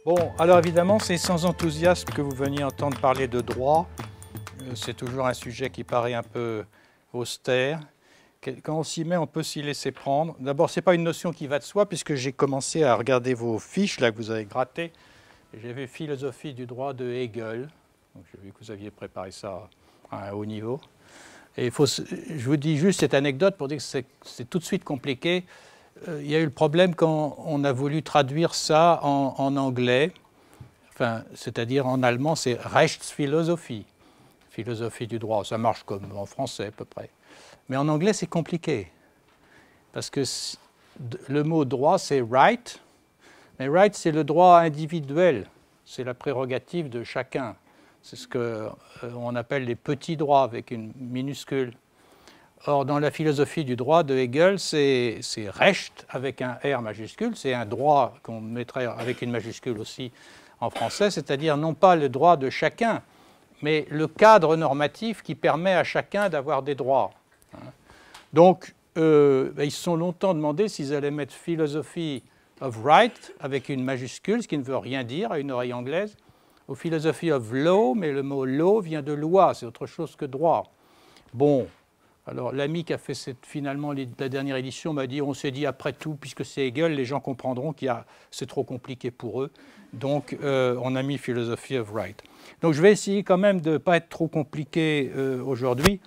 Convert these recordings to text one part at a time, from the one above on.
Bon, alors évidemment, c'est sans enthousiasme que vous veniez entendre parler de droit. C'est toujours un sujet qui paraît un peu austère. Quand on s'y met, on peut s'y laisser prendre. D'abord, ce n'est pas une notion qui va de soi, puisque j'ai commencé à regarder vos fiches, là, que vous avez grattées. J'ai vu philosophie du droit de Hegel. J'ai vu que vous aviez préparé ça à un haut niveau. Et je vous dis juste cette anecdote pour dire que c'est tout de suite compliqué. Il y a eu le problème quand on a voulu traduire ça en anglais, enfin, c'est-à-dire en allemand, c'est Rechtsphilosophie, philosophie du droit. Ça marche comme en français à peu près. Mais en anglais, c'est compliqué. Parce que le mot droit, c'est right. Mais right, c'est le droit individuel. C'est la prérogative de chacun. C'est ce qu'on appelle les petits droits avec une minuscule. Or, dans la philosophie du droit de Hegel, c'est Recht avec un R majuscule. C'est un droit qu'on mettrait avec une majuscule aussi en français, c'est-à-dire non pas le droit de chacun, mais le cadre normatif qui permet à chacun d'avoir des droits. Donc, ils se sont longtemps demandé s'ils allaient mettre philosophy of right avec une majuscule, ce qui ne veut rien dire à une oreille anglaise, ou philosophy of law, mais le mot law vient de loi, c'est autre chose que droit. Bon, alors l'ami qui a fait finalement la dernière édition m'a dit, on s'est dit après tout, puisque c'est Hegel, les gens comprendront que c'est trop compliqué pour eux, donc on a mis philosophy of right. Donc je vais essayer quand même de ne pas être trop compliqué aujourd'hui,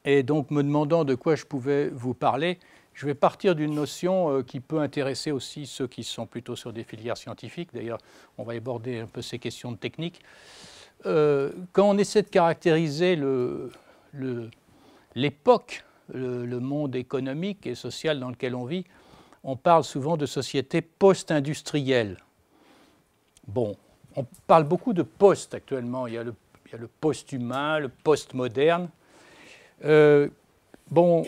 et donc me demandant de quoi je pouvais vous parler, je vais partir d'une notion qui peut intéresser aussi ceux qui sont plutôt sur des filières scientifiques. D'ailleurs, on va aborder un peu ces questions de technique. Quand on essaie de caractériser l'époque, le monde économique et social dans lequel on vit, on parle souvent de société post-industrielle. Bon, on parle beaucoup de post actuellement. Il y a le post-humain, le post-moderne. Bon,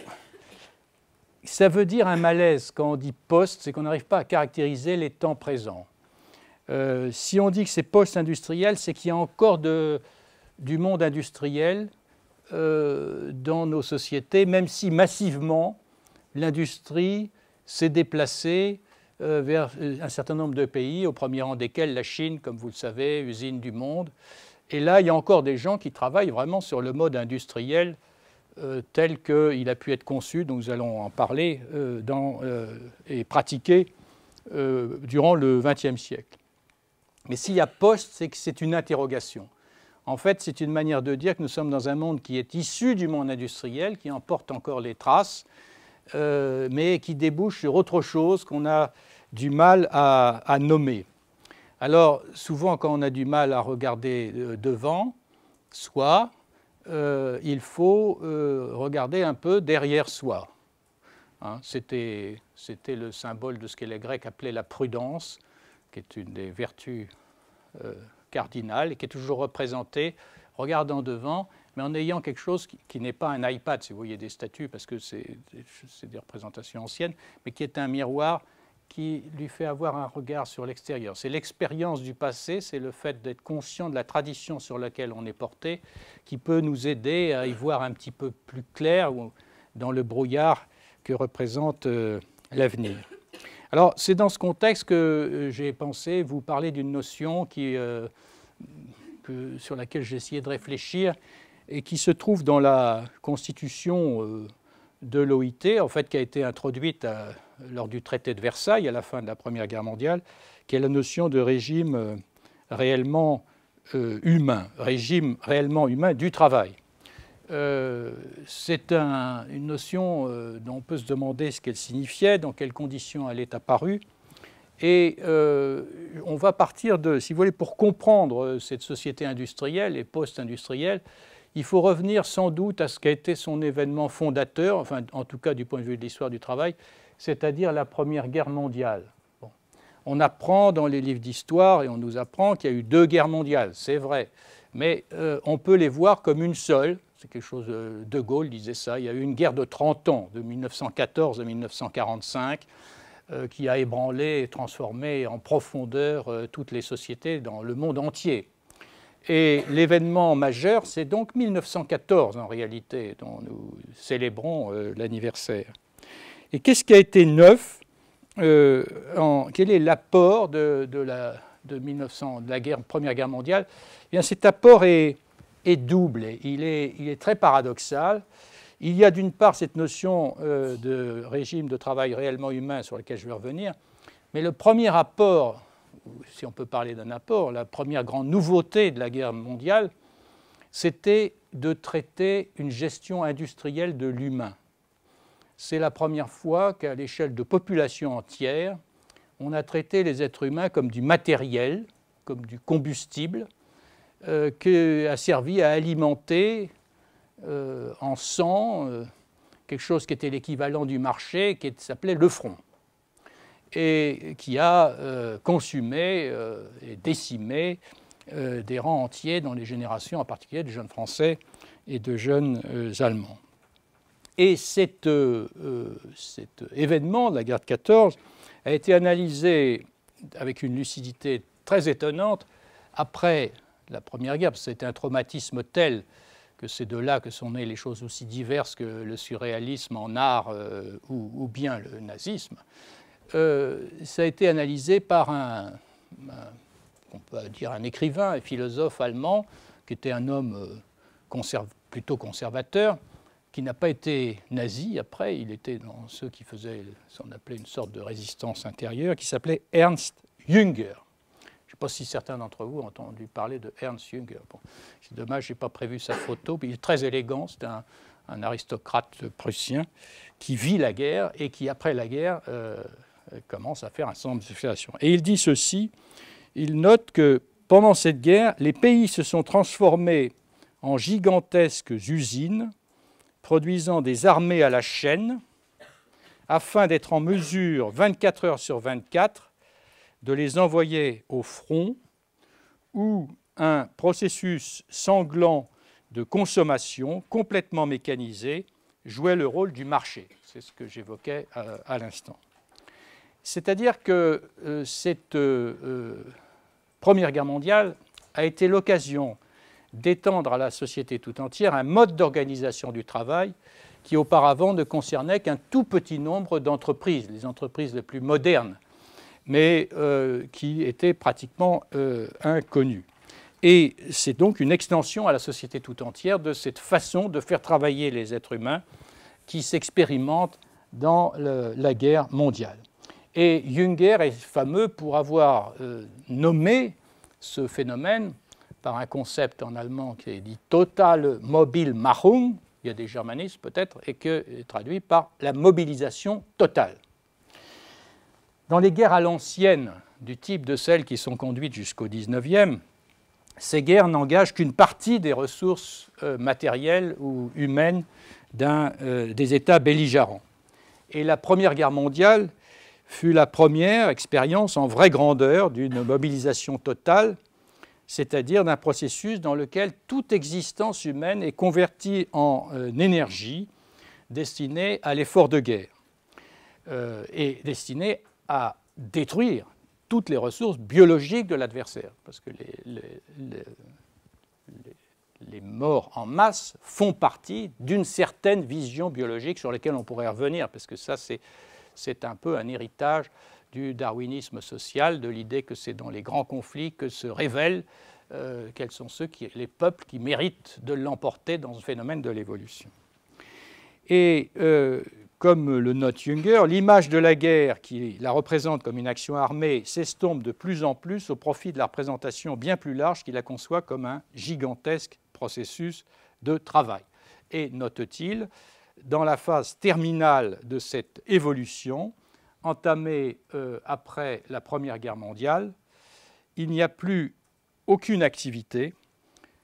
ça veut dire un malaise quand on dit post, c'est qu'on n'arrive pas à caractériser les temps présents. Si on dit que c'est post-industriel, c'est qu'il y a encore du monde industriel dans nos sociétés, même si massivement l'industrie s'est déplacée vers un certain nombre de pays, au premier rang desquels la Chine, comme vous le savez, usine du monde. Et là, il y a encore des gens qui travaillent vraiment sur le mode industriel tel qu'il a pu être conçu, dont nous allons en parler, et pratiqué durant le XXe siècle. Mais s'il y a post, c'est que c'est une interrogation. En fait, c'est une manière de dire que nous sommes dans un monde qui est issu du monde industriel, qui en porte encore les traces, mais qui débouche sur autre chose qu'on a du mal à nommer. Alors, souvent, quand on a du mal à regarder devant soi, il faut regarder un peu derrière soi. Hein, c'était le symbole de ce que les Grecs appelaient la prudence, qui est une des vertus cardinale et qui est toujours représentée regardant devant, mais en ayant quelque chose qui n'est pas un iPad, si vous voyez des statues, parce que c'est des représentations anciennes, mais qui est un miroir qui lui fait avoir un regard sur l'extérieur. C'est l'expérience du passé, c'est le fait d'être conscient de la tradition sur laquelle on est porté, qui peut nous aider à y voir un petit peu plus clair dans le brouillard que représente l'avenir. Alors, c'est dans ce contexte que j'ai pensé vous parler d'une notion sur laquelle j'ai essayé de réfléchir et qui se trouve dans la constitution de l'OIT, en fait, qui a été introduite lors du traité de Versailles à la fin de la Première Guerre mondiale, qui est la notion de régime réellement humain, régime réellement humain du travail. C'est une notion dont on peut se demander ce qu'elle signifiait, dans quelles conditions elle est apparue. Et on va partir de, si vous voulez, pour comprendre cette société industrielle et post-industrielle, il faut revenir sans doute à ce qu'a été son événement fondateur, enfin en tout cas du point de vue de l'histoire du travail, c'est-à-dire la Première Guerre mondiale. Bon. On apprend dans les livres d'histoire et on nous apprend qu'il y a eu 2 guerres mondiales, c'est vrai, mais on peut les voir comme une seule. C'est quelque chose, De Gaulle disait ça, il y a eu une guerre de 30 ans, de 1914 à 1945, qui a ébranlé et transformé en profondeur toutes les sociétés dans le monde entier. Et l'événement majeur, c'est donc 1914 en réalité, dont nous célébrons l'anniversaire. Et qu'est-ce qui a été neuf Quel est l'apport de de la Première Guerre mondiale, eh bien, cet apport est double. Il est très paradoxal. Il y a d'une part cette notion de régime de travail réellement humain sur lequel je vais revenir, mais le premier apport, si on peut parler d'un apport, la première grande nouveauté de la guerre mondiale, c'était de traiter une gestion industrielle de l'humain. C'est la première fois qu'à l'échelle de populations entières, on a traité les êtres humains comme du matériel, comme du combustible, qui a servi à alimenter en sang quelque chose qui était l'équivalent du marché, qui s'appelait le front, et qui a consumé et décimé des rangs entiers dans les générations, en particulier de jeunes Français et de jeunes Allemands. Et cet événement de la guerre de 14 a été analysé avec une lucidité très étonnante après la Première Guerre, parce que c'était un traumatisme tel que c'est de là que sont nées les choses aussi diverses que le surréalisme en art ou bien le nazisme. Ça a été analysé par on peut dire un écrivain et philosophe allemand qui était un homme plutôt conservateur, qui n'a pas été nazi après, il était dans ceux qui faisaient ce qu'on appelait une sorte de résistance intérieure, qui s'appelait Ernst Jünger. Je ne sais pas si certains d'entre vous ont entendu parler de Ernst Jünger. Bon, c'est dommage, je n'ai pas prévu sa photo, mais il est très élégant, c'est un aristocrate prussien qui vit la guerre et qui, après la guerre, commence à faire un certain nombre d'observations. Et il dit ceci, il note que pendant cette guerre, les pays se sont transformés en gigantesques usines produisant des armées à la chaîne afin d'être en mesure, 24 heures sur 24, de les envoyer au front où un processus sanglant de consommation complètement mécanisé jouait le rôle du marché. C'est ce que j'évoquais à l'instant. C'est-à-dire que cette Première Guerre mondiale a été l'occasion d'étendre à la société tout entière un mode d'organisation du travail qui auparavant ne concernait qu'un tout petit nombre d'entreprises, les entreprises les plus modernes, mais qui étaient pratiquement inconnues. Et c'est donc une extension à la société tout entière de cette façon de faire travailler les êtres humains qui s'expérimentent dans la guerre mondiale. Et Jünger est fameux pour avoir nommé ce phénomène par un concept en allemand qui est dit « Total Mobilmachung », il y a des germanismes peut-être, et qui est traduit par la mobilisation totale. Dans les guerres à l'ancienne, du type de celles qui sont conduites jusqu'au XIXe, ces guerres n'engagent qu'une partie des ressources matérielles ou humaines des États belligérants. Et la Première Guerre mondiale fut la première expérience en vraie grandeur d'une mobilisation totale, c'est-à-dire d'un processus dans lequel toute existence humaine est convertie en énergie destinée à l'effort de guerre et destinée à détruire toutes les ressources biologiques de l'adversaire, parce que les morts en masse font partie d'une certaine vision biologique sur laquelle on pourrait revenir, parce que ça, c'est un peu un héritage du darwinisme social, de l'idée que c'est dans les grands conflits que se révèlent quels sont les peuples qui méritent de l'emporter dans ce phénomène de l'évolution. Et comme le note Jünger, l'image de la guerre qui la représente comme une action armée s'estompe de plus en plus au profit de la représentation bien plus large qui la conçoit comme un gigantesque processus de travail. Et note-t-il, dans la phase terminale de cette évolution, entamée après la Première Guerre mondiale, il n'y a plus aucune activité,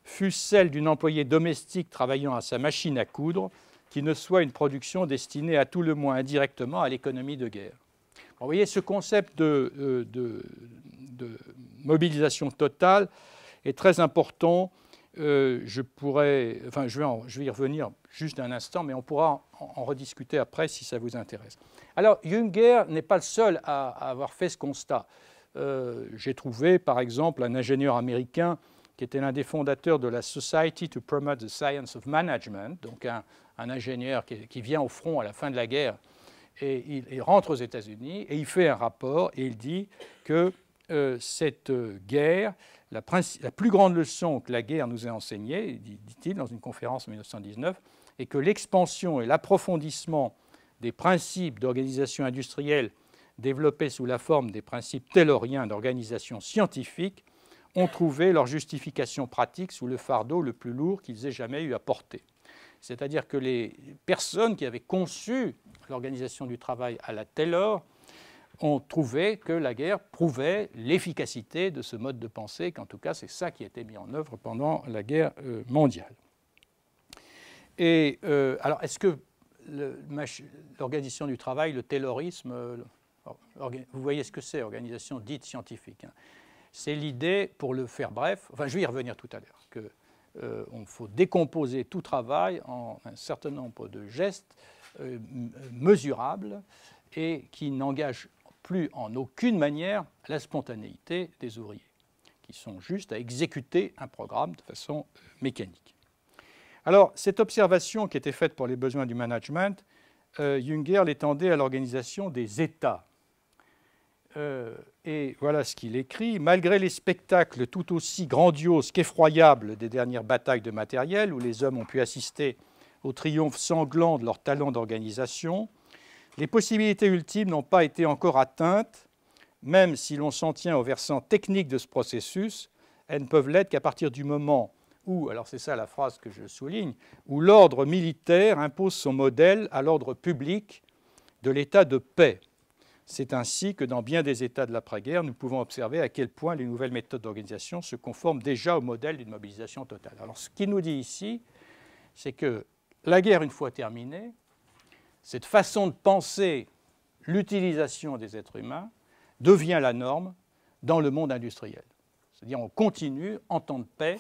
fût-ce celle d'un employé domestique travaillant à sa machine à coudre, qui ne soit une production destinée à tout le moins indirectement à l'économie de guerre. Vous voyez, ce concept de mobilisation totale est très important. Je vais y revenir juste un instant, mais on pourra en rediscuter après si ça vous intéresse. Alors, Jünger n'est pas le seul à avoir fait ce constat. J'ai trouvé, par exemple, un ingénieur américain qui était l'un des fondateurs de la Society to Promote the Science of Management, donc un ingénieur qui vient au front à la fin de la guerre, et il rentre aux États-Unis, et il fait un rapport, et il dit que cette guerre, la plus grande leçon que la guerre nous a enseignée, dit-il dans une conférence en 1919, est que l'expansion et l'approfondissement des principes d'organisation industrielle développés sous la forme des principes tayloriens d'organisation scientifique ont trouvé leur justification pratique sous le fardeau le plus lourd qu'ils aient jamais eu à porter. C'est-à-dire que les personnes qui avaient conçu l'organisation du travail à la Taylor ont trouvé que la guerre prouvait l'efficacité de ce mode de pensée, qu'en tout cas c'est ça qui a été mis en œuvre pendant la guerre mondiale. Et alors est-ce que l'organisation du travail, le taylorisme, vous voyez ce que c'est, organisation dite scientifique, hein. C'est l'idée, pour le faire bref, enfin je vais y revenir tout à l'heure, qu'il faut décomposer tout travail en un certain nombre de gestes mesurables et qui n'engagent plus en aucune manière la spontanéité des ouvriers, qui sont juste à exécuter un programme de façon mécanique. Alors, cette observation qui était faite pour les besoins du management, Junger l'étendait à l'organisation des États. Et voilà ce qu'il écrit. « Malgré les spectacles tout aussi grandioses qu'effroyables des dernières batailles de matériel, où les hommes ont pu assister au triomphe sanglant de leur talent d'organisation, les possibilités ultimes n'ont pas été encore atteintes, même si l'on s'en tient au versant technique de ce processus, elles ne peuvent l'être qu'à partir du moment où, alors c'est ça la phrase que je souligne, où l'ordre militaire impose son modèle à l'ordre public de l'état de paix. C'est ainsi que dans bien des États de l'après-guerre, nous pouvons observer à quel point les nouvelles méthodes d'organisation se conforment déjà au modèle d'une mobilisation totale. » Alors ce qu'il nous dit ici, c'est que la guerre, une fois terminée, cette façon de penser l'utilisation des êtres humains devient la norme dans le monde industriel. C'est-à-dire on continue, en temps de paix,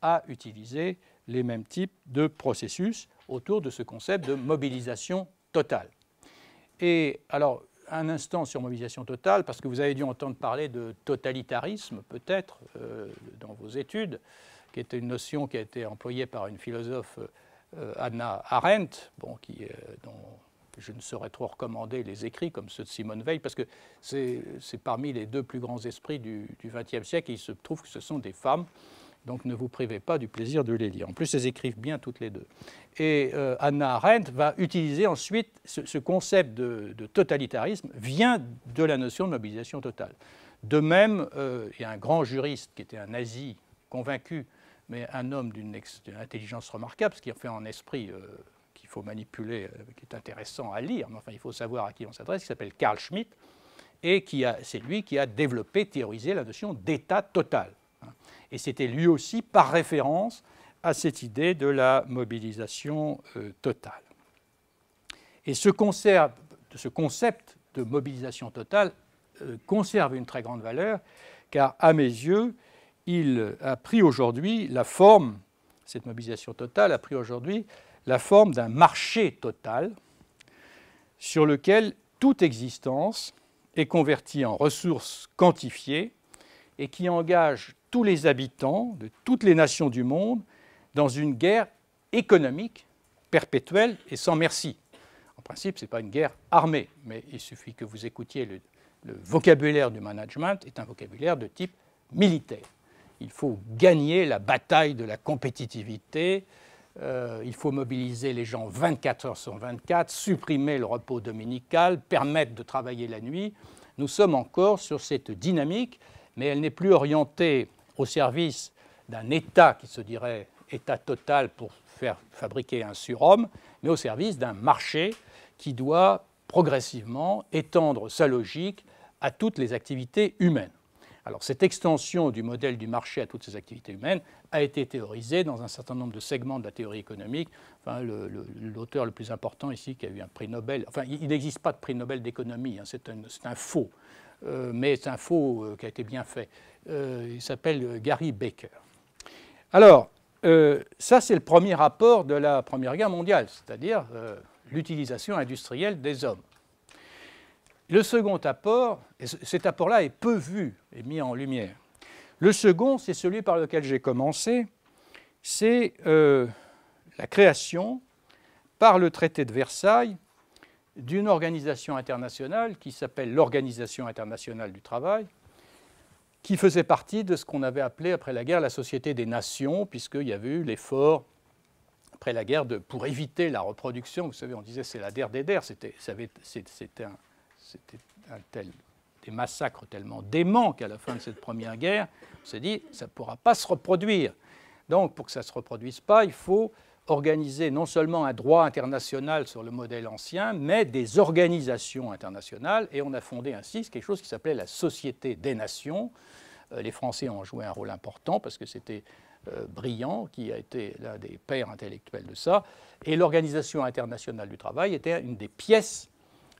à utiliser les mêmes types de processus autour de ce concept de mobilisation totale. Et alors, un instant sur mobilisation totale, parce que vous avez dû entendre parler de totalitarisme, peut-être, dans vos études, qui était une notion qui a été employée par une philosophe, Hannah Arendt, bon, dont je ne saurais trop recommander les écrits comme ceux de Simone Weil, parce que c'est parmi les deux plus grands esprits du XXe siècle, et il se trouve que ce sont des femmes, donc ne vous privez pas du plaisir de les lire. En plus, elles écrivent bien toutes les deux. Et Hannah Arendt va utiliser ensuite ce concept de totalitarisme vient de la notion de mobilisation totale. De même, il y a un grand juriste qui était un nazi convaincu, mais un homme d'une intelligence remarquable, ce qui en fait un esprit qu'il faut manipuler, qui est intéressant à lire, mais enfin il faut savoir à qui on s'adresse, qui s'appelle Carl Schmitt, et c'est lui qui a développé, théorisé la notion d'état total. Et c'était lui aussi par référence à cette idée de la mobilisation totale. Et ce concept de mobilisation totale conserve une très grande valeur, car à mes yeux, il a pris aujourd'hui la forme, cette mobilisation totale a pris aujourd'hui la forme d'un marché total sur lequel toute existence est convertie en ressources quantifiées et qui engage tous les habitants de toutes les nations du monde dans une guerre économique perpétuelle et sans merci. En principe, ce n'est pas une guerre armée, mais il suffit que vous écoutiez le vocabulaire du management est un vocabulaire de type militaire. Il faut gagner la bataille de la compétitivité, il faut mobiliser les gens 24 heures sur 24, supprimer le repos dominical, permettre de travailler la nuit. Nous sommes encore sur cette dynamique, mais elle n'est plus orientée au service d'un État qui se dirait État total pour faire fabriquer un surhomme, mais au service d'un marché qui doit progressivement étendre sa logique à toutes les activités humaines. Alors, cette extension du modèle du marché à toutes ces activités humaines a été théorisée dans un certain nombre de segments de la théorie économique. Enfin, l'auteur le plus important ici, qui a eu un prix Nobel, enfin, il n'existe pas de prix Nobel d'économie, hein, c'est un faux, mais c'est un faux qui a été bien fait. Il s'appelle Gary Becker. Alors, ça, c'est le premier rapport de la Première Guerre mondiale, c'est-à-dire l'utilisation industrielle des hommes. Le second apport, et cet apport-là est peu vu et mis en lumière. Le second, c'est celui par lequel j'ai commencé, c'est la création, par le traité de Versailles, d'une organisation internationale qui s'appelle l'Organisation internationale du travail, qui faisait partie de ce qu'on avait appelé après la guerre la Société des Nations, puisqu'il y avait eu l'effort après la guerre pour éviter la reproduction. Vous savez, on disait c'est la der des der, c'était des massacres tellement déments qu'à la fin de cette première guerre, on s'est dit ça ne pourra pas se reproduire. Donc pour que ça ne se reproduise pas, il faut organiser non seulement un droit international sur le modèle ancien, mais des organisations internationales, et on a fondé ainsi quelque chose qui s'appelait la Société des Nations. Les Français ont joué un rôle important parce que c'était Briand qui a été l'un des pères intellectuels de ça, et l'Organisation internationale du travail était une des pièces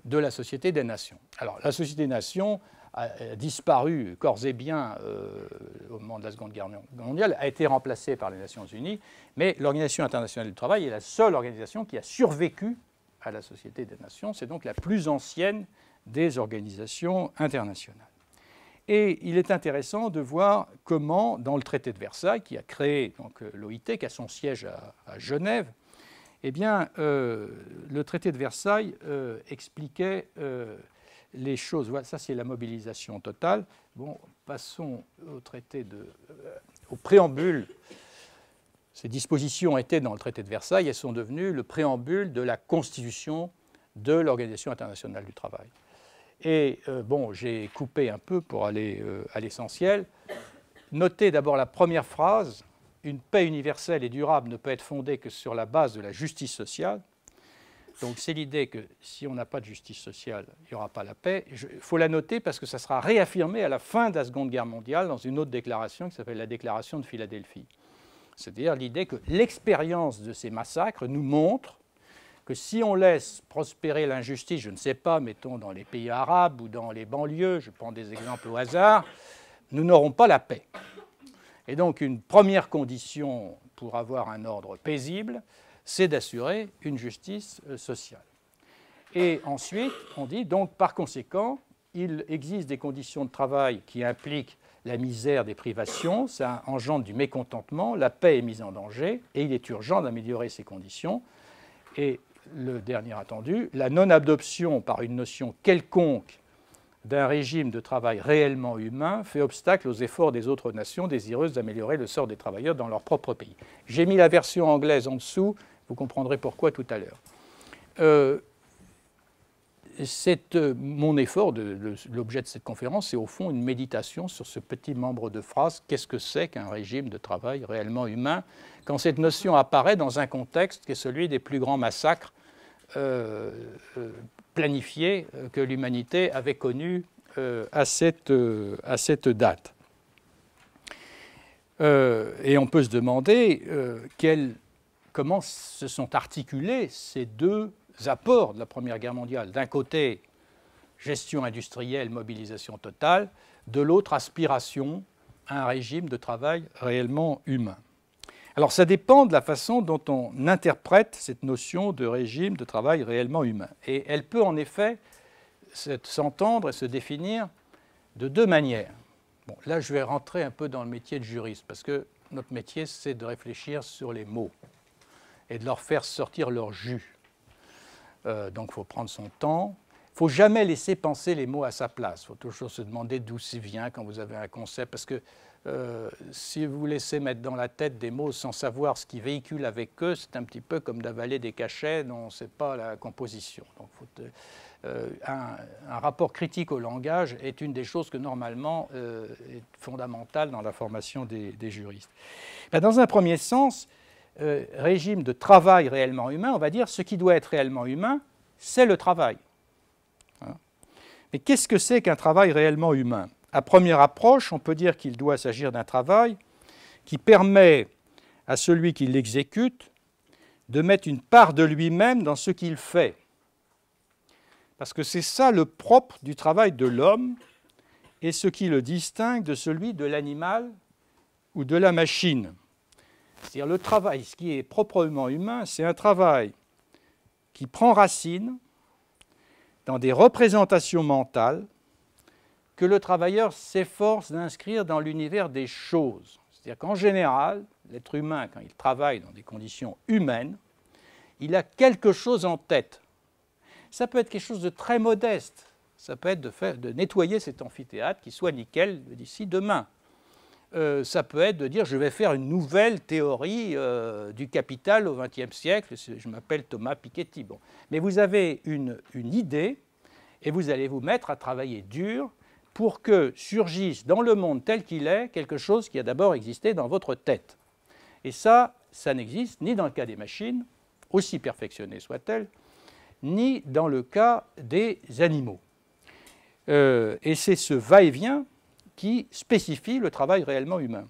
de la Société des Nations. Alors la Société des Nations a disparu corps et biens au moment de la Seconde Guerre mondiale, a été remplacée par les Nations Unies, mais l'Organisation internationale du travail est la seule organisation qui a survécu à la Société des Nations. C'est donc la plus ancienne des organisations internationales. Et il est intéressant de voir comment, dans le traité de Versailles, qui a créé l'OIT, qui a son siège à Genève, eh bien, le traité de Versailles expliquait les choses. Voilà, ça c'est la mobilisation totale. Bon, passons au préambule. Ces dispositions étaient dans le traité de Versailles, elles sont devenues le préambule de la constitution de l'Organisation internationale du travail. Et bon, j'ai coupé un peu pour aller à l'essentiel. Notez d'abord la première phrase. Une paix universelle et durable ne peut être fondée que sur la base de la justice sociale. Donc c'est l'idée que si on n'a pas de justice sociale, il n'y aura pas la paix. Il faut la noter parce que ça sera réaffirmé à la fin de la Seconde Guerre mondiale dans une autre déclaration qui s'appelle la déclaration de Philadelphie. C'est-à-dire l'idée que l'expérience de ces massacres nous montre que si on laisse prospérer l'injustice, je ne sais pas, mettons dans les pays arabes ou dans les banlieues, je prends des exemples au hasard, nous n'aurons pas la paix. Et donc une première condition pour avoir un ordre paisible, c'est d'assurer une justice sociale. Et ensuite, on dit donc par conséquent, il existe des conditions de travail qui impliquent la misère des privations, ça engendre du mécontentement, la paix est mise en danger et il est urgent d'améliorer ces conditions. Et le dernier attendu, la non-adoption par une notion quelconque d'un régime de travail réellement humain fait obstacle aux efforts des autres nations désireuses d'améliorer le sort des travailleurs dans leur propre pays. J'ai mis la version anglaise en dessous, vous comprendrez pourquoi tout à l'heure. Mon effort, l'objet de cette conférence, c'est au fond une méditation sur ce petit membre de phrase. Qu'est-ce que c'est qu'un régime de travail réellement humain quand cette notion apparaît dans un contexte qui est celui des plus grands massacres planifiés que l'humanité avait connus à cette date. Et on peut se demander comment se sont articulés ces deux apports de la Première Guerre mondiale. D'un côté, gestion industrielle, mobilisation totale, de l'autre, aspiration à un régime de travail réellement humain. Alors ça dépend de la façon dont on interprète cette notion de régime de travail réellement humain. Et elle peut en effet s'entendre et se définir de deux manières. Bon, là, je vais rentrer un peu dans le métier de juriste, parce que notre métier, c'est de réfléchir sur les mots et de leur faire sortir leur jus. Donc il faut prendre son temps. Il ne faut jamais laisser penser les mots à sa place. Il faut toujours se demander d'où ça vient quand vous avez un concept. Parce que si vous vous laissez mettre dans la tête des mots sans savoir ce qu'ils véhiculent avec eux, c'est un petit peu comme d'avaler des cachets dont on ne sait pas la composition. Donc un rapport critique au langage est une des choses que normalement est fondamentale dans la formation des juristes. Dans un premier sens, régime de travail réellement humain, on va dire ce qui doit être réellement humain, c'est le travail. Mais qu'est-ce que c'est qu'un travail réellement humain? À première approche, on peut dire qu'il doit s'agir d'un travail qui permet à celui qui l'exécute de mettre une part de lui-même dans ce qu'il fait. Parce que c'est ça le propre du travail de l'homme et ce qui le distingue de celui de l'animal ou de la machine. C'est-à-dire le travail, ce qui est proprement humain, c'est un travail qui prend racine dans des représentations mentales que le travailleur s'efforce d'inscrire dans l'univers des choses. C'est-à-dire qu'en général, l'être humain, quand il travaille dans des conditions humaines, il a quelque chose en tête. Ça peut être quelque chose de très modeste. Ça peut être de nettoyer cet amphithéâtre, qu'il soit nickel d'ici demain. Ça peut être de dire je vais faire une nouvelle théorie du capital au XXe siècle. Je m'appelle Thomas Piketty. Bon. Mais vous avez une idée et vous allez vous mettre à travailler dur pour que surgisse dans le monde tel qu'il est quelque chose qui a d'abord existé dans votre tête. Et ça n'existe ni dans le cas des machines, aussi perfectionnées soient-elles, ni dans le cas des animaux. Et c'est ce va-et-vient qui spécifie le travail réellement humain.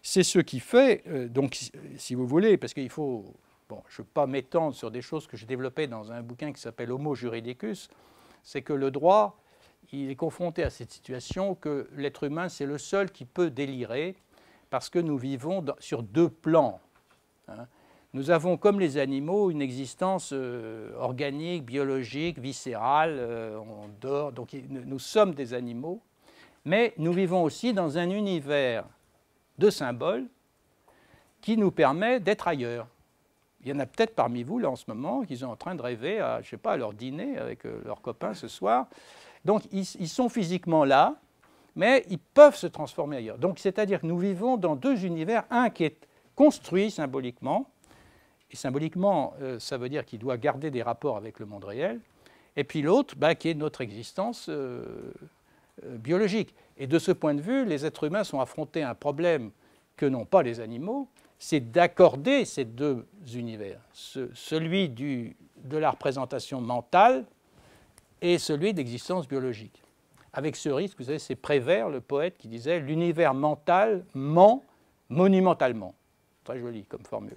C'est ce qui fait, donc si vous voulez, parce qu'il faut, bon, je ne veux pas m'étendre sur des choses que j'ai développées dans un bouquin qui s'appelle Homo Juridicus, c'est que le droit, il est confronté à cette situation que l'être humain, c'est le seul qui peut délirer, parce que nous vivons sur deux plans. Hein. Nous avons, comme les animaux, une existence organique, biologique, viscérale, on dort, donc nous sommes des animaux, mais nous vivons aussi dans un univers de symboles qui nous permet d'être ailleurs. Il y en a peut-être parmi vous, là, en ce moment, qui sont en train de rêver à, je sais pas, à leur dîner avec leurs copains ce soir. Donc, ils sont physiquement là, mais ils peuvent se transformer ailleurs. Donc, c'est-à-dire que nous vivons dans deux univers, un qui est construit symboliquement, et symboliquement, ça veut dire qu'il doit garder des rapports avec le monde réel, et puis l'autre, qui est notre existence biologique. Et de ce point de vue, les êtres humains sont affrontés à un problème que n'ont pas les animaux, c'est d'accorder ces deux univers, celui de la représentation mentale et celui d'existence biologique. Avec ce risque, vous savez, c'est Prévert, le poète, qui disait « l'univers mental ment monumentalement ». Très joli comme formule.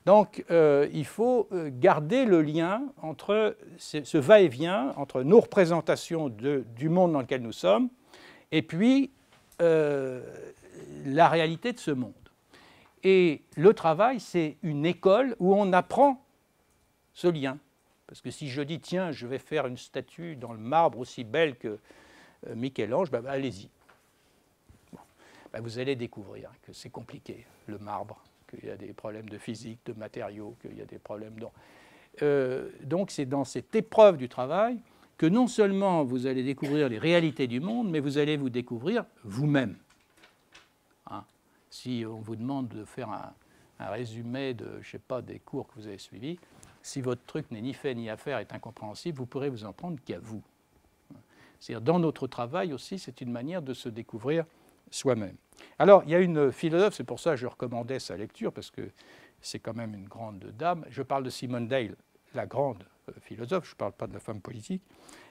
Donc, il faut garder le lien entre ce va-et-vient, entre nos représentations du monde dans lequel nous sommes, et puis la réalité de ce monde. Et le travail, c'est une école où on apprend ce lien. Parce que si je dis, tiens, je vais faire une statue dans le marbre aussi belle que Michel-Ange, allez-y. Bon. Vous allez découvrir que c'est compliqué, le marbre, qu'il y a des problèmes de physique, de matériaux, qu'il y a des problèmes... donc c'est dans cette épreuve du travail que non seulement vous allez découvrir les réalités du monde, mais vous allez vous découvrir vous-même. Hein? Si on vous demande de faire un résumé de, je sais pas, des cours que vous avez suivis, si votre truc n'est ni fait ni à faire, est incompréhensible, vous pourrez vous en prendre qu'à vous. C'est-à-dire, dans notre travail aussi, c'est une manière de se découvrir soi-même. Alors, il y a une philosophe, c'est pour ça que je recommandais sa lecture, parce que c'est quand même une grande dame. Je parle de Simone Weil, la grande philosophe, je ne parle pas de la femme politique.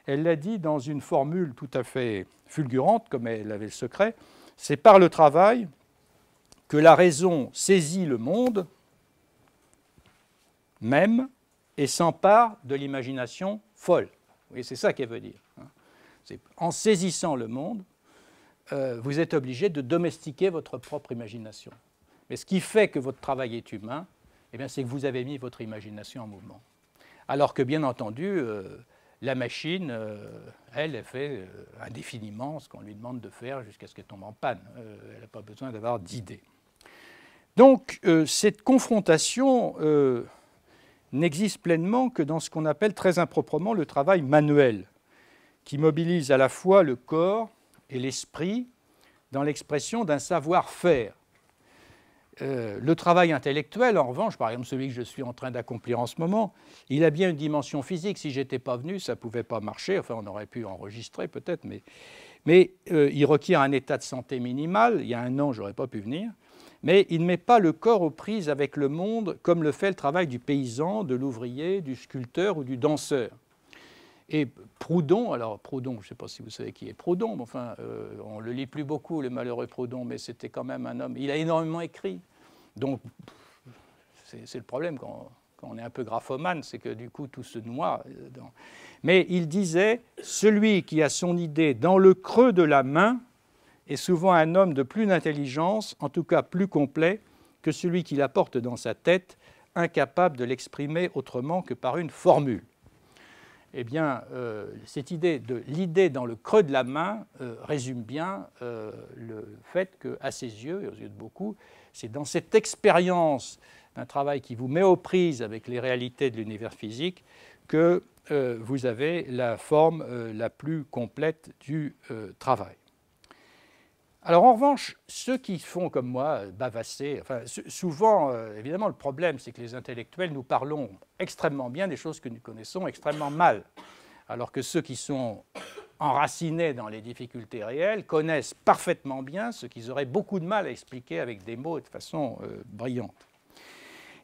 Elle l'a dit dans une formule tout à fait fulgurante, comme elle avait le secret, c'est par le travail que la raison saisit le monde même et s'empare de l'imagination folle. Oui, c'est ça qu'elle veut dire. C'est, en saisissant le monde, vous êtes obligé de domestiquer votre propre imagination. Mais ce qui fait que votre travail est humain, c'est que vous avez mis votre imagination en mouvement. Alors que, bien entendu, la machine, elle fait indéfiniment ce qu'on lui demande de faire jusqu'à ce qu'elle tombe en panne. Elle n'a pas besoin d'avoir d'idées. Donc, cette confrontation n'existe pleinement que dans ce qu'on appelle très improprement le travail manuel, qui mobilise à la fois le corps et l'esprit dans l'expression d'un savoir-faire. Le travail intellectuel, en revanche, par exemple celui que je suis en train d'accomplir en ce moment, il a bien une dimension physique. Si je n'étais pas venu, ça ne pouvait pas marcher. Enfin, on aurait pu enregistrer peut-être, mais il requiert un état de santé minimal. Il y a un an, je n'aurais pas pu venir. Mais il ne met pas le corps aux prises avec le monde comme le fait le travail du paysan, de l'ouvrier, du sculpteur ou du danseur. Et Proudhon, alors Proudhon, je ne sais pas si vous savez qui est Proudhon, mais enfin, on ne le lit plus beaucoup, le malheureux Proudhon, mais c'était quand même un homme, il a énormément écrit. Donc, c'est le problème quand on est un peu graphomane, c'est que du coup, tout se noie. Mais il disait, celui qui a son idée dans le creux de la main est souvent un homme de plus d'intelligence, en tout cas plus complet, que celui qui la porte dans sa tête, incapable de l'exprimer autrement que par une formule. Eh bien, cette idée de l'idée dans le creux de la main résume bien le fait qu'à ses yeux, et aux yeux de beaucoup, c'est dans cette expérience un travail qui vous met aux prises avec les réalités de l'univers physique, que vous avez la forme la plus complète du travail. Alors en revanche, ceux qui font comme moi bavasser, enfin, souvent, évidemment, le problème, c'est que les intellectuels, nous parlons extrêmement bien des choses que nous connaissons extrêmement mal, alors que ceux qui sont enracinés dans les difficultés réelles connaissent parfaitement bien ce qu'ils auraient beaucoup de mal à expliquer avec des mots et de façon brillante.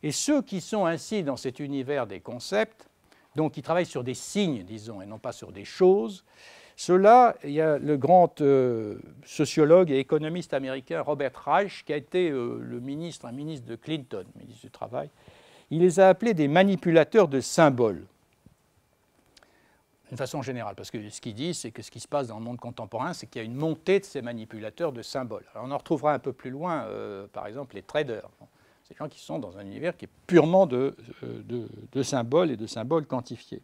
Et ceux qui sont ainsi dans cet univers des concepts, donc qui travaillent sur des signes, disons, et non pas sur des choses, ceux-là, il y a le grand sociologue et économiste américain Robert Reich, qui a été un ministre de Clinton, ministre du Travail. Il les a appelés des manipulateurs de symboles, d'une façon générale, parce que ce qu'il dit, c'est que ce qui se passe dans le monde contemporain, c'est qu'il y a une montée de ces manipulateurs de symboles. Alors on en retrouvera un peu plus loin, par exemple, les traders. Ces gens qui sont dans un univers qui est purement de symboles et de symboles quantifiés.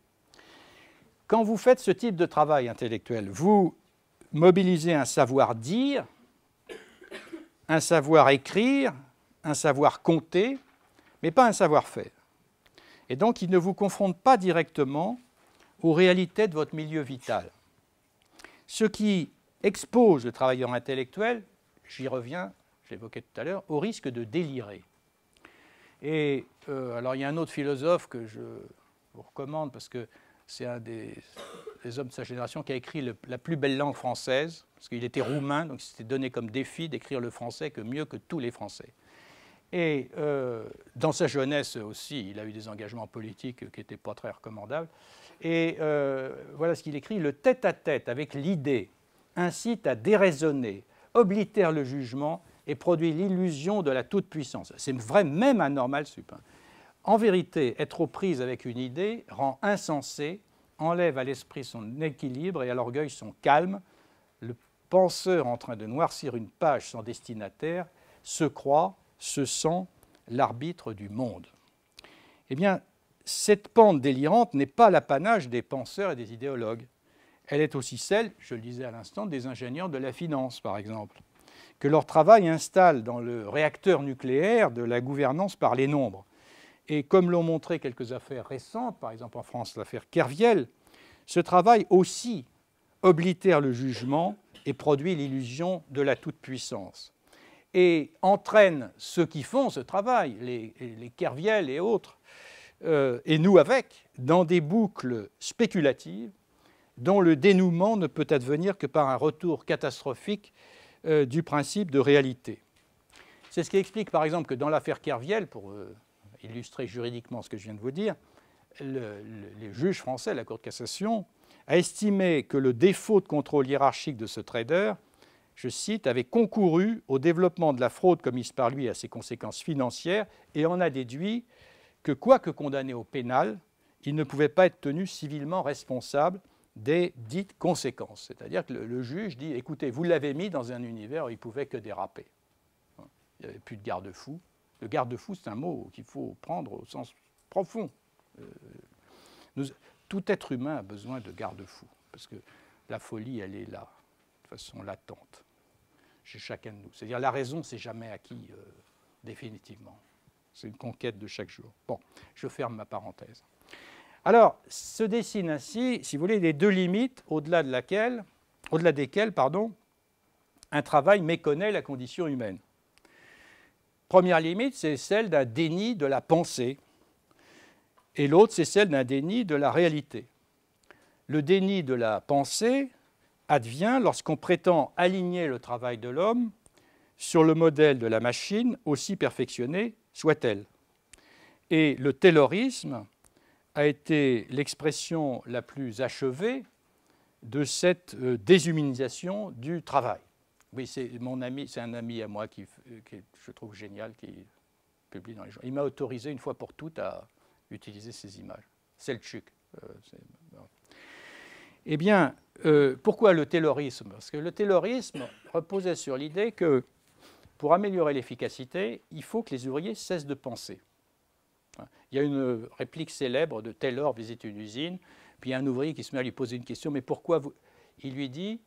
Quand vous faites ce type de travail intellectuel, vous mobilisez un savoir-dire, un savoir-écrire, un savoir compter, mais pas un savoir-faire. Et donc, il ne vous confronte pas directement aux réalités de votre milieu vital. Ce qui expose le travailleur intellectuel, j'y reviens, je l'évoquais tout à l'heure, au risque de délirer. Et alors, il y a un autre philosophe que je vous recommande parce que c'est un des hommes de sa génération qui a écrit la plus belle langue française, parce qu'il était roumain, donc il s'était donné comme défi d'écrire le français que mieux que tous les Français. Et dans sa jeunesse aussi, il a eu des engagements politiques qui n'étaient pas très recommandables. Et voilà ce qu'il écrit: le tête-à-tête avec l'idée incite à déraisonner, oblitère le jugement et produit l'illusion de la toute-puissance. C'est vrai même un normal sup. En vérité, être aux prises avec une idée rend insensé, enlève à l'esprit son équilibre et à l'orgueil son calme. Le penseur en train de noircir une page sans destinataire se croit, se sent l'arbitre du monde. Eh bien, cette pente délirante n'est pas l'apanage des penseurs et des idéologues. Elle est aussi celle, je le disais à l'instant, des ingénieurs de la finance, par exemple, que leur travail installe dans le réacteur nucléaire de la gouvernance par les nombres. Et comme l'ont montré quelques affaires récentes, par exemple en France l'affaire Kerviel, ce travail aussi oblitère le jugement et produit l'illusion de la toute-puissance. Et entraîne ceux qui font ce travail, les Kerviel et autres, et nous avec, dans des boucles spéculatives dont le dénouement ne peut advenir que par un retour catastrophique du principe de réalité. C'est ce qui explique par exemple que dans l'affaire Kerviel, pour illustrer juridiquement ce que je viens de vous dire, les juges français, la Cour de cassation, a estimé que le défaut de contrôle hiérarchique de ce trader, je cite, avait concouru au développement de la fraude commise par lui et à ses conséquences financières, et en a déduit que, quoique condamné au pénal, il ne pouvait pas être tenu civilement responsable des dites conséquences. C'est-à-dire que le juge dit, écoutez, vous l'avez mis dans un univers où il ne pouvait que déraper. Il n'y avait plus de garde-fou. Le garde-fou, c'est un mot qu'il faut prendre au sens profond. Tout être humain a besoin de garde-fou, parce que la folie, elle est là, de façon latente, chez chacun de nous. C'est-à-dire la raison, c'est jamais acquis définitivement. C'est une conquête de chaque jour. Bon, je ferme ma parenthèse. Alors, se dessinent ainsi, si vous voulez, les deux limites au-delà desquelles, un travail méconnaît la condition humaine. Première limite, c'est celle d'un déni de la pensée, et l'autre, c'est celle d'un déni de la réalité. Le déni de la pensée advient lorsqu'on prétend aligner le travail de l'homme sur le modèle de la machine, aussi perfectionnée soit-elle. Et le taylorisme a été l'expression la plus achevée de cette déshumanisation du travail. Oui, c'est mon ami, c'est un ami à moi qui je trouve génial, qui publie dans les journaux. Il m'a autorisé une fois pour toutes à utiliser ces images. Selçuk. Eh bien, pourquoi le taylorisme? Parce que le taylorisme reposait sur l'idée que pour améliorer l'efficacité, il faut que les ouvriers cessent de penser. Il y a une réplique célèbre de Taylor visite une usine, puis il y a un ouvrier qui se met à lui poser une question, mais pourquoi vous... Il lui dit,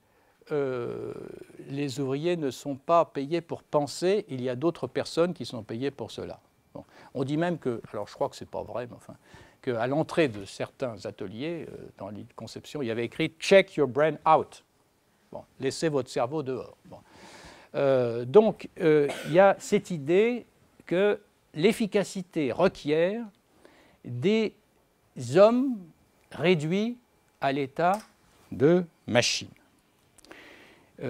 les ouvriers ne sont pas payés pour penser, il y a d'autres personnes qui sont payées pour cela. Bon. On dit même que, alors je crois que ce n'est pas vrai, mais enfin, qu'à l'entrée de certains ateliers, dans les conceptions, il y avait écrit « Check your brain out ». Bon, laissez votre cerveau dehors. Bon. Donc, il y a cette idée que l'efficacité requiert des hommes réduits à l'état de machine.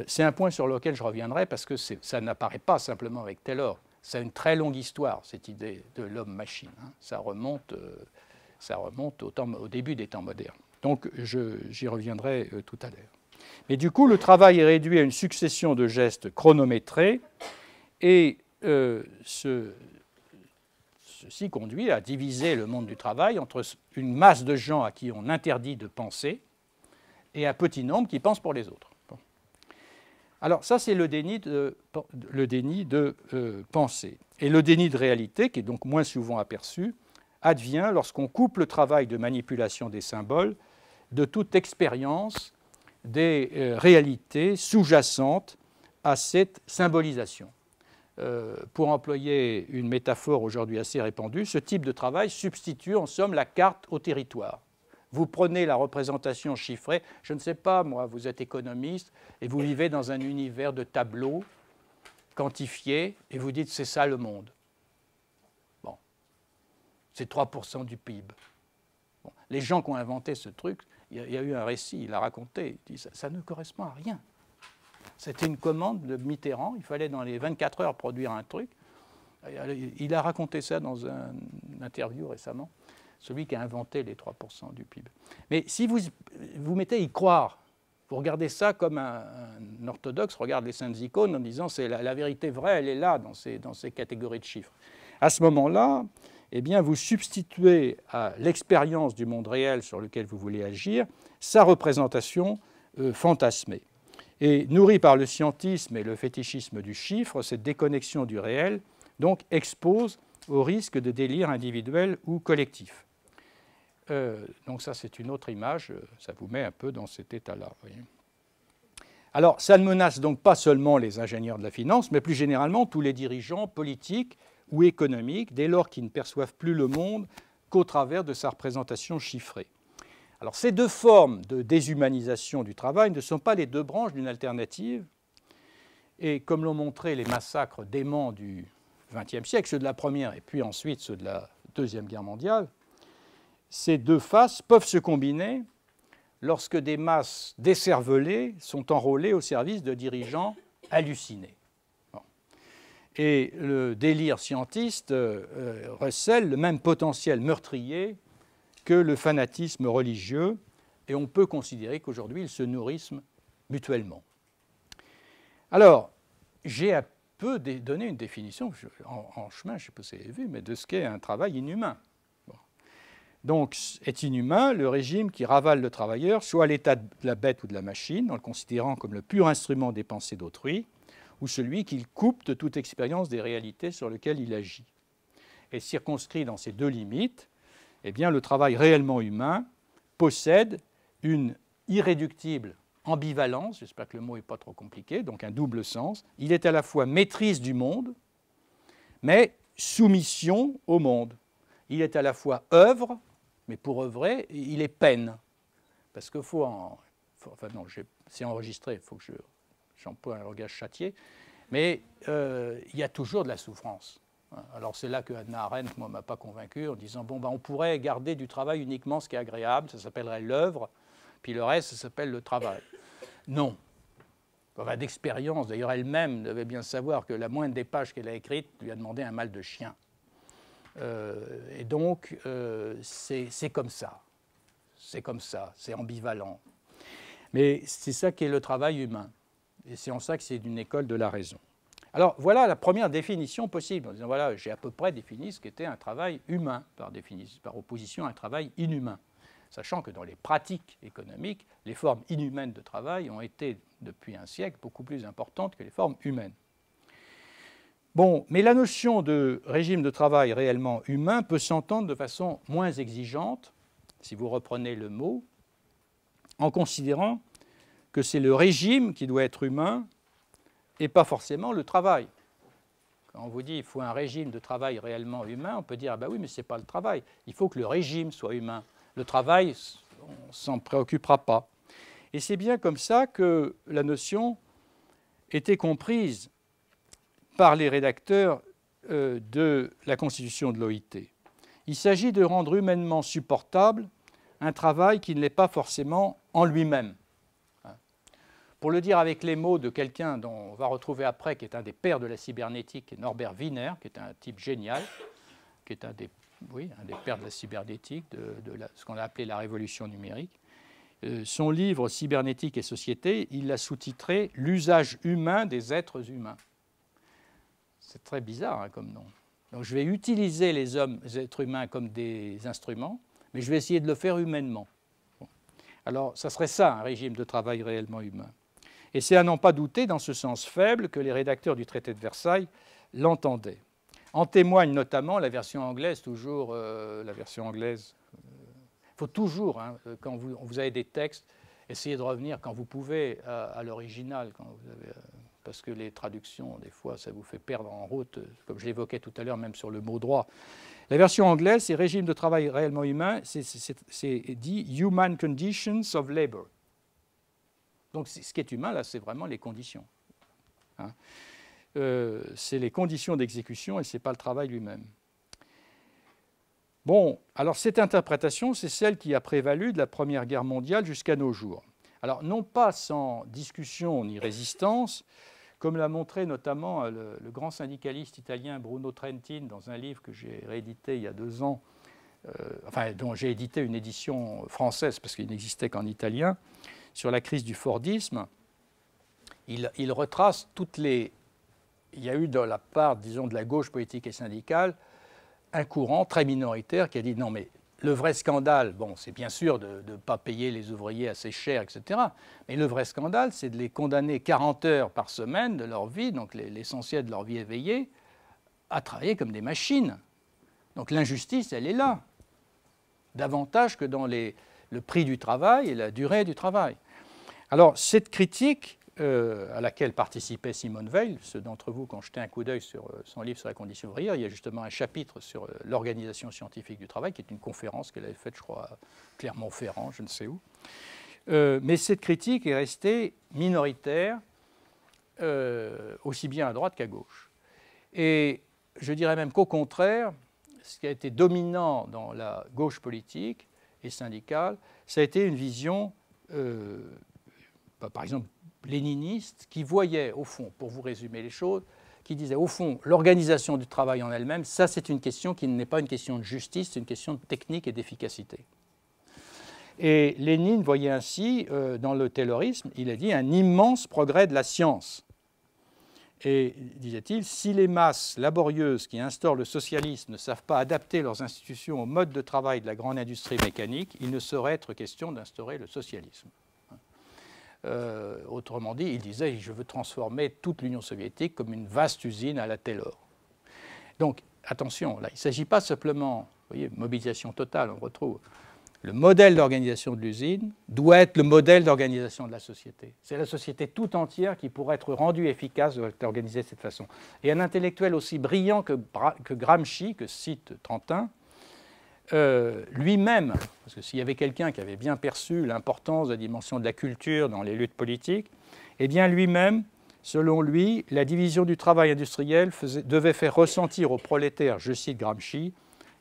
C'est un point sur lequel je reviendrai parce que ça n'apparaît pas simplement avec Taylor. C'est une très longue histoire, cette idée de l'homme-machine. Hein. Ça remonte au début des temps modernes. Donc, j'y reviendrai tout à l'heure. Mais du coup, le travail est réduit à une succession de gestes chronométrés et ceci conduit à diviser le monde du travail entre une masse de gens à qui on interdit de penser et un petit nombre qui pensent pour les autres. Bon. Alors ça, c'est le déni de pensée. Et le déni de réalité, qui est donc moins souvent aperçu, advient lorsqu'on coupe le travail de manipulation des symboles de toute expérience des réalités sous-jacentes à cette symbolisation. Pour employer une métaphore aujourd'hui assez répandue, ce type de travail substitue en somme la carte au territoire. Vous prenez la représentation chiffrée, je ne sais pas, moi, vous êtes économiste et vous vivez dans un univers de tableaux quantifiés et vous dites c'est ça le monde. Bon, c'est 3% du PIB. Bon. Les gens qui ont inventé ce truc, il y a eu un récit, il a raconté, il dit ça ne correspond à rien. C'était une commande de Mitterrand, il fallait dans les 24 heures produire un truc. Il a raconté ça dans une interview récemment, celui qui a inventé les 3% du PIB. Mais si vous mettez à y croire, vous regardez ça comme un orthodoxe regarde les saintes icônes en disant c'est la vérité vraie, elle est là dans ces catégories de chiffres. À ce moment-là, eh bien, vous substituez à l'expérience du monde réel sur lequel vous voulez agir sa représentation fantasmée. Et nourrie par le scientisme et le fétichisme du chiffre, cette déconnexion du réel donc, expose au risque de délire individuel ou collectif. Donc ça, c'est une autre image, ça vous met un peu dans cet état-là. Alors, ça ne menace donc pas seulement les ingénieurs de la finance, mais plus généralement tous les dirigeants politiques ou économiques, dès lors qu'ils ne perçoivent plus le monde qu'au travers de sa représentation chiffrée. Alors, ces deux formes de déshumanisation du travail ne sont pas les deux branches d'une alternative, et comme l'ont montré les massacres déments du XXe siècle, ceux de la Première et puis ensuite ceux de la Deuxième Guerre mondiale, ces deux faces peuvent se combiner lorsque des masses décervelées sont enrôlées au service de dirigeants hallucinés. Bon. Et le délire scientiste recèle le même potentiel meurtrier que le fanatisme religieux, et on peut considérer qu'aujourd'hui ils se nourrissent mutuellement. Alors, j'ai un peu donné une définition en chemin, je ne sais pas si vous avez vu, mais de ce qu'est un travail inhumain. Bon. Donc, est inhumain le régime qui ravale le travailleur, soit à l'état de la bête ou de la machine, en le considérant comme le pur instrument des pensées d'autrui, ou celui qu'il coupe de toute expérience des réalités sur lesquelles il agit. Et circonscrit dans ces deux limites, eh bien, le travail réellement humain possède une irréductible ambivalence, j'espère que le mot n'est pas trop compliqué, donc un double sens. Il est à la fois maîtrise du monde, mais soumission au monde. Il est à la fois œuvre, mais pour œuvrer, il est peine. Parce que c'est enregistré, il faut que j'emploie un langage châtié, mais il y a toujours de la souffrance. Alors c'est là que Hannah Arendt ne m'a pas convaincu en disant bon, on pourrait garder du travail uniquement ce qui est agréable, ça s'appellerait l'œuvre, puis le reste ça s'appelle le travail. Non. D'expérience, d'ailleurs elle-même devait bien savoir que la moindre des pages qu'elle a écrites lui a demandé un mal de chien. Et donc c'est comme ça, c'est ambivalent. Mais c'est ça qui est le travail humain, et c'est en ça que c'est une école de la raison. Alors voilà la première définition possible. En disant, voilà, j'ai à peu près défini ce qu'était un travail humain, par opposition à un travail inhumain. Sachant que dans les pratiques économiques, les formes inhumaines de travail ont été, depuis un siècle, beaucoup plus importantes que les formes humaines. Bon, mais la notion de régime de travail réellement humain peut s'entendre de façon moins exigeante, si vous reprenez le mot, en considérant que c'est le régime qui doit être humain et pas forcément le travail. Quand on vous dit qu'il faut un régime de travail réellement humain, on peut dire, ah ben oui, mais ce n'est pas le travail. Il faut que le régime soit humain. Le travail, on ne s'en préoccupera pas. Et c'est bien comme ça que la notion était comprise par les rédacteurs de la Constitution de l'OIT. Il s'agit de rendre humainement supportable un travail qui ne l'est pas forcément en lui-même. Pour le dire avec les mots de quelqu'un dont on va retrouver après, qui est un des pères de la cybernétique, Norbert Wiener, qui est un type génial, qui est un des pères de la cybernétique, ce qu'on a appelé la révolution numérique. Son livre « Cybernétique et société », il l'a sous-titré « L'usage humain des êtres humains ». C'est très bizarre comme nom. Donc je vais utiliser les êtres humains comme des instruments, mais je vais essayer de le faire humainement. Bon. Alors ça serait ça, un régime de travail réellement humain. Et c'est à n'en pas douter, dans ce sens faible, que les rédacteurs du traité de Versailles l'entendaient. En témoigne notamment la version anglaise, toujours la version anglaise. Il faut toujours, quand vous avez des textes, essayer de revenir quand vous pouvez à l'original, parce que les traductions, des fois, ça vous fait perdre en route, comme je l'évoquais tout à l'heure, même sur le mot droit. La version anglaise, c'est régime de travail réellement humain, c'est dit « human conditions of labor ». Donc ce qui est humain, là, c'est vraiment les conditions. C'est les conditions d'exécution et ce n'est pas le travail lui-même. Bon, alors cette interprétation, c'est celle qui a prévalu de la Première Guerre mondiale jusqu'à nos jours. Alors non pas sans discussion ni résistance, comme l'a montré notamment le grand syndicaliste italien Bruno Trentin dans un livre que j'ai réédité il y a 2 ans, dont j'ai édité une édition française parce qu'il n'existait qu'en italien, sur la crise du Fordisme. Il retrace toutes les... Il y a eu de la part, disons, de la gauche politique et syndicale, un courant très minoritaire qui a dit non mais le vrai scandale, bon c'est bien sûr de ne pas payer les ouvriers assez cher, etc. Mais le vrai scandale, c'est de les condamner 40 heures par semaine de leur vie, donc l'essentiel de leur vie éveillée, à travailler comme des machines. Donc l'injustice, elle est là, davantage que dans le prix du travail et la durée du travail. Alors cette critique, à laquelle participait Simone Veil, ceux d'entre vous qui ont jeté un coup d'œil sur son livre sur la condition ouvrière, il y a justement un chapitre sur l'organisation scientifique du travail, qui est une conférence qu'elle avait faite, je crois, à Clermont-Ferrand, je ne sais où. Mais cette critique est restée minoritaire, aussi bien à droite qu'à gauche. Et je dirais même qu'au contraire, ce qui a été dominant dans la gauche politique et syndicale, ça a été une vision, par exemple, léniniste, qui voyait, au fond, pour vous résumer les choses, qui disait, au fond, l'organisation du travail en elle-même, ça c'est une question qui n'est pas une question de justice, c'est une question de technique et d'efficacité. Et Lénine voyait ainsi, dans le taylorisme, il a dit, un immense progrès de la science. Et, disait-il, si les masses laborieuses qui instaurent le socialisme ne savent pas adapter leurs institutions au mode de travail de la grande industrie mécanique, il ne saurait être question d'instaurer le socialisme. Autrement dit, il disait, je veux transformer toute l'Union soviétique comme une vaste usine à la Taylor. Donc, attention, là, il ne s'agit pas simplement, vous voyez, mobilisation totale, on retrouve. Le modèle d'organisation de l'usine doit être le modèle d'organisation de la société. C'est la société tout entière qui, pour être rendue efficace, doit être organisée de cette façon. Et un intellectuel aussi brillant que Gramsci, que cite Trentin, lui-même, parce que s'il y avait quelqu'un qui avait bien perçu l'importance de la dimension de la culture dans les luttes politiques, eh bien lui-même, selon lui, la division du travail industriel devait faire ressentir aux prolétaires, je cite Gramsci,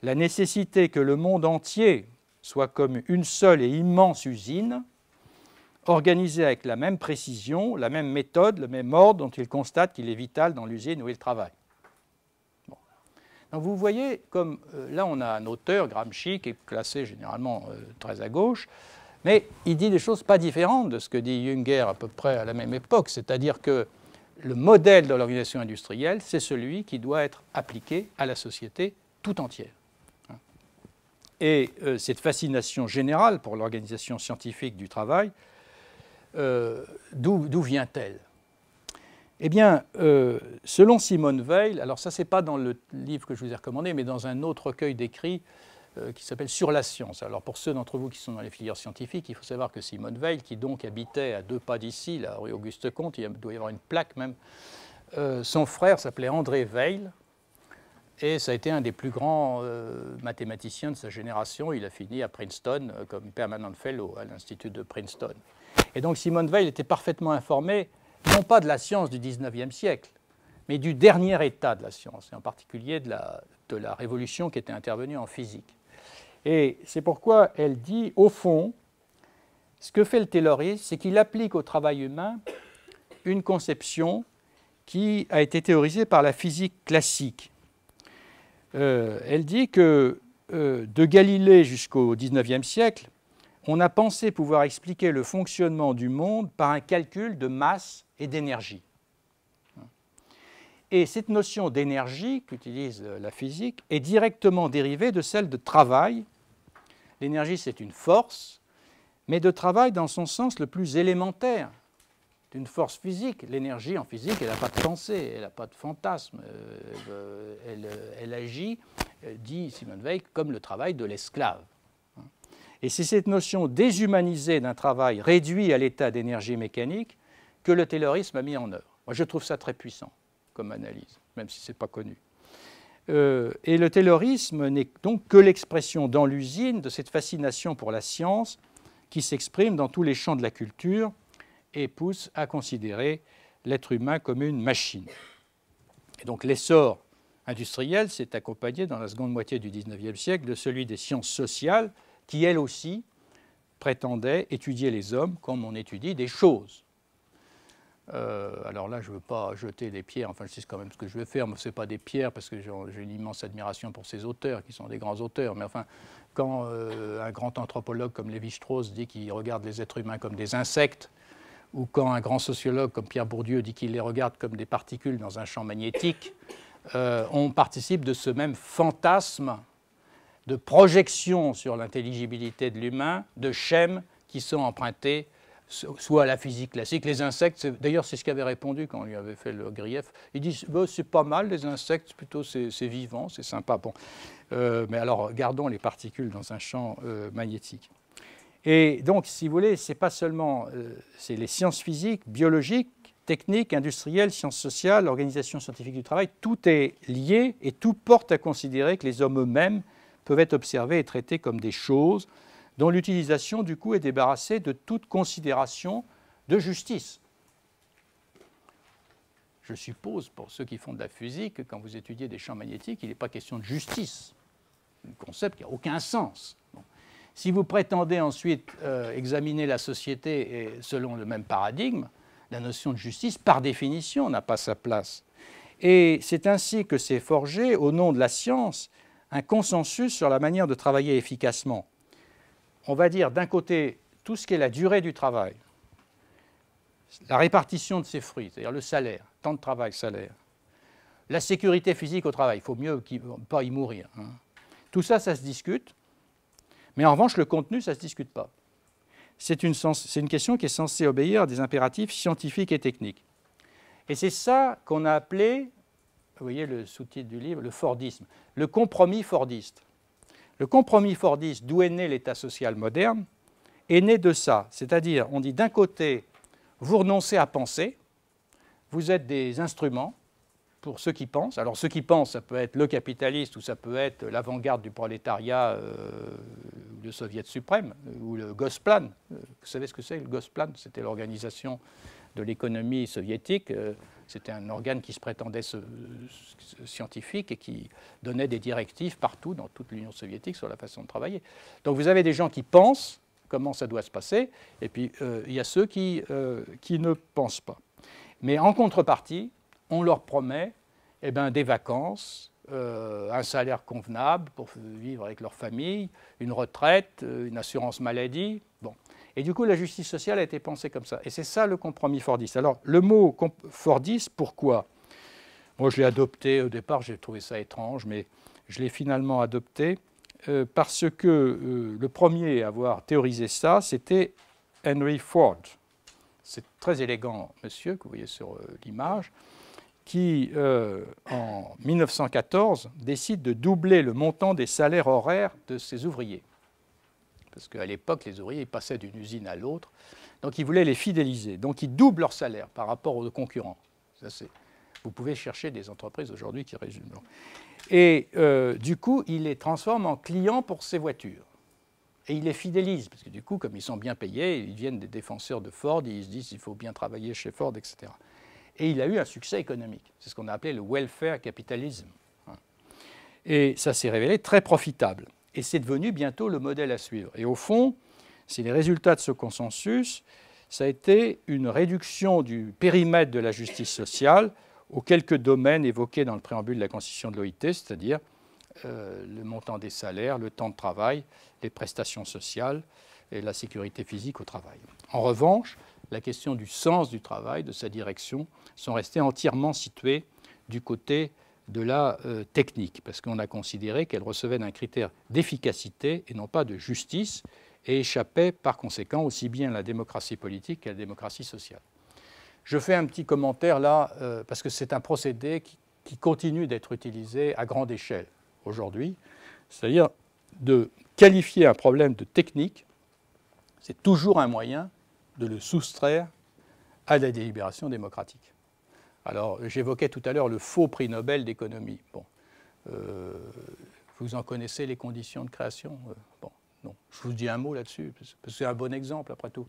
la nécessité que le monde entier soit comme une seule et immense usine, organisée avec la même précision, la même méthode, le même ordre dont il constate qu'il est vital dans l'usine où il travaille. Donc vous voyez, comme là on a un auteur, Gramsci, qui est classé généralement très à gauche, mais il dit des choses pas différentes de ce que dit Jünger à peu près à la même époque, c'est-à-dire que le modèle de l'organisation industrielle, c'est celui qui doit être appliqué à la société tout entière. Et cette fascination générale pour l'organisation scientifique du travail, d'où vient-elle ? Eh bien, selon Simone Veil, alors ça c'est pas dans le livre que je vous ai recommandé, mais dans un autre recueil d'écrits qui s'appelle « Sur la science ». Alors pour ceux d'entre vous qui sont dans les filières scientifiques, il faut savoir que Simone Veil, qui donc habitait à 2 pas d'ici, la rue Auguste-Comte, il doit y avoir une plaque même, son frère s'appelait André Weil, et ça a été un des plus grands mathématiciens de sa génération. Il a fini à Princeton comme permanent fellow à l'Institut de Princeton. Et donc Simone Weil était parfaitement informée, non pas de la science du XIXe siècle, mais du dernier état de la science, et en particulier de la révolution qui était intervenue en physique. Et c'est pourquoi elle dit, au fond, ce que fait le taylorisme, c'est qu'il applique au travail humain une conception qui a été théorisée par la physique classique. Elle dit que de Galilée jusqu'au XIXe siècle, on a pensé pouvoir expliquer le fonctionnement du monde par un calcul de masse et d'énergie. Et cette notion d'énergie qu'utilise la physique est directement dérivée de celle de travail. L'énergie, c'est une force, mais de travail dans son sens le plus élémentaire, d'une force physique. L'énergie en physique, elle n'a pas de pensée, elle n'a pas de fantasme, elle agit, dit Simone Weil, comme le travail de l'esclave. Et c'est cette notion déshumanisée d'un travail réduit à l'état d'énergie mécanique que le taylorisme a mis en œuvre. Moi, je trouve ça très puissant comme analyse, même si ce n'est pas connu. Et le taylorisme n'est donc que l'expression dans l'usine de cette fascination pour la science qui s'exprime dans tous les champs de la culture et pousse à considérer l'être humain comme une machine. Et donc l'essor industriel s'est accompagné dans la seconde moitié du XIXe siècle de celui des sciences sociales qui, elles aussi, prétendaient étudier les hommes comme on étudie des choses. Alors là, je ne veux pas jeter des pierres, enfin je sais quand même ce que je vais faire, mais ce n'est pas des pierres parce que j'ai une immense admiration pour ces auteurs qui sont des grands auteurs, mais enfin, quand un grand anthropologue comme Lévi-Strauss dit qu'il regarde les êtres humains comme des insectes, ou quand un grand sociologue comme Pierre Bourdieu dit qu'il les regarde comme des particules dans un champ magnétique, on participe de ce même fantasme de projection sur l'intelligibilité de l'humain, de schèmes qui sont empruntés soit à la physique classique. Les insectes, d'ailleurs c'est ce qu'avait répondu quand on lui avait fait le grief, il dit c'est pas mal les insectes, plutôt c'est vivant, c'est sympa. Bon. Mais alors gardons les particules dans un champ magnétique. Et donc, si vous voulez, c'est pas seulement c'est les sciences physiques, biologiques, techniques, industrielles, sciences sociales, l'organisation scientifique du travail, tout est lié et tout porte à considérer que les hommes eux-mêmes peuvent être observés et traités comme des choses dont l'utilisation, du coup, est débarrassée de toute considération de justice. Je suppose, pour ceux qui font de la physique, que quand vous étudiez des champs magnétiques, il n'est pas question de justice. C'est un concept qui n'a aucun sens. Bon. Si vous prétendez ensuite examiner la société selon le même paradigme, la notion de justice, par définition, n'a pas sa place. Et c'est ainsi que s'est forgé, au nom de la science, un consensus sur la manière de travailler efficacement. On va dire d'un côté tout ce qui est la durée du travail, la répartition de ses fruits, c'est-à-dire le salaire, temps de travail, salaire, la sécurité physique au travail, il faut mieux pas y mourir. Hein. Tout ça, ça se discute, mais en revanche, le contenu, ça ne se discute pas. C'est une question qui est censée obéir à des impératifs scientifiques et techniques. Et c'est ça qu'on a appelé, vous voyez le sous-titre du livre, le Fordisme, le compromis fordiste. Le compromis fordiste, d'où est né l'État social moderne, est né de ça. C'est-à-dire, on dit d'un côté, vous renoncez à penser, vous êtes des instruments pour ceux qui pensent. Alors ceux qui pensent, ça peut être le capitaliste ou ça peut être l'avant-garde du prolétariat, le soviet suprême, ou le Gosplan. Vous savez ce que c'est le Gosplan? C'était l'organisation de l'économie soviétique. C'était un organe qui se prétendait scientifique et qui donnait des directives partout dans toute l'Union soviétique sur la façon de travailler. Donc vous avez des gens qui pensent comment ça doit se passer, et puis il y a ceux qui ne pensent pas. Mais en contrepartie, on leur promet des vacances, un salaire convenable pour vivre avec leur famille, une retraite, une assurance maladie. Bon. Et du coup, la justice sociale a été pensée comme ça. Et c'est ça le compromis fordiste. Alors, le mot fordiste, pourquoi? Moi, je l'ai adopté au départ, j'ai trouvé ça étrange, mais je l'ai finalement adopté parce que le premier à avoir théorisé ça, c'était Henry Ford. C'est très élégant, monsieur, que vous voyez sur l'image, qui, en 1914, décide de doubler le montant des salaires horaires de ses ouvriers. Parce qu'à l'époque, les ouvriers passaient d'une usine à l'autre, donc il voulait les fidéliser. Donc il double leur salaire par rapport aux concurrents. Ça, Vous pouvez chercher des entreprises aujourd'hui qui résument. Et du coup, il les transforme en clients pour ces voitures. Et il les fidélise, parce que du coup, comme ils sont bien payés, ils deviennent des défenseurs de Ford, ils se disent qu'il faut bien travailler chez Ford, etc. Et il a eu un succès économique. C'est ce qu'on a appelé le welfare capitalism. Et ça s'est révélé très profitable. Et c'est devenu bientôt le modèle à suivre. Et au fond, c'est les résultats de ce consensus, ça a été une réduction du périmètre de la justice sociale aux quelques domaines évoqués dans le préambule de la Constitution de l'OIT, c'est-à-dire le montant des salaires, le temps de travail, les prestations sociales et la sécurité physique au travail. En revanche, la question du sens du travail, de sa direction, sont restées entièrement situées du côté de la technique, parce qu'on a considéré qu'elle recevait d'un critère d'efficacité et non pas de justice, et échappait par conséquent aussi bien à la démocratie politique qu'à la démocratie sociale. Je fais un petit commentaire là, parce que c'est un procédé qui continue d'être utilisé à grande échelle aujourd'hui, c'est-à-dire de qualifier un problème de technique, c'est toujours un moyen de le soustraire à la délibération démocratique. Alors, j'évoquais tout à l'heure le faux prix Nobel d'économie. Bon, vous en connaissez les conditions de création? Bon, non. Je vous dis un mot là-dessus, parce que c'est un bon exemple, après tout.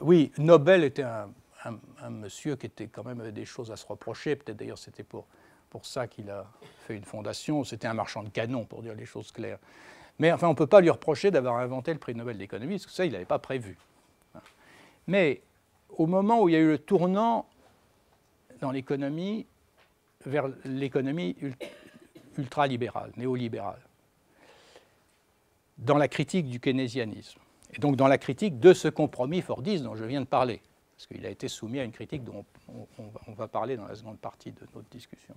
Oui, Nobel était un monsieur qui était quand même avait des choses à se reprocher. Peut-être d'ailleurs c'était pour ça qu'il a fait une fondation. C'était un marchand de canons, pour dire les choses claires. Mais enfin, on ne peut pas lui reprocher d'avoir inventé le prix Nobel d'économie, parce que ça, il n'avait pas prévu. Mais au moment où il y a eu le tournant dans l'économie vers l'économie ultralibérale, néolibérale, dans la critique du keynésianisme, et donc dans la critique de ce compromis fordiste dont je viens de parler, parce qu'il a été soumis à une critique dont on va parler dans la seconde partie de notre discussion.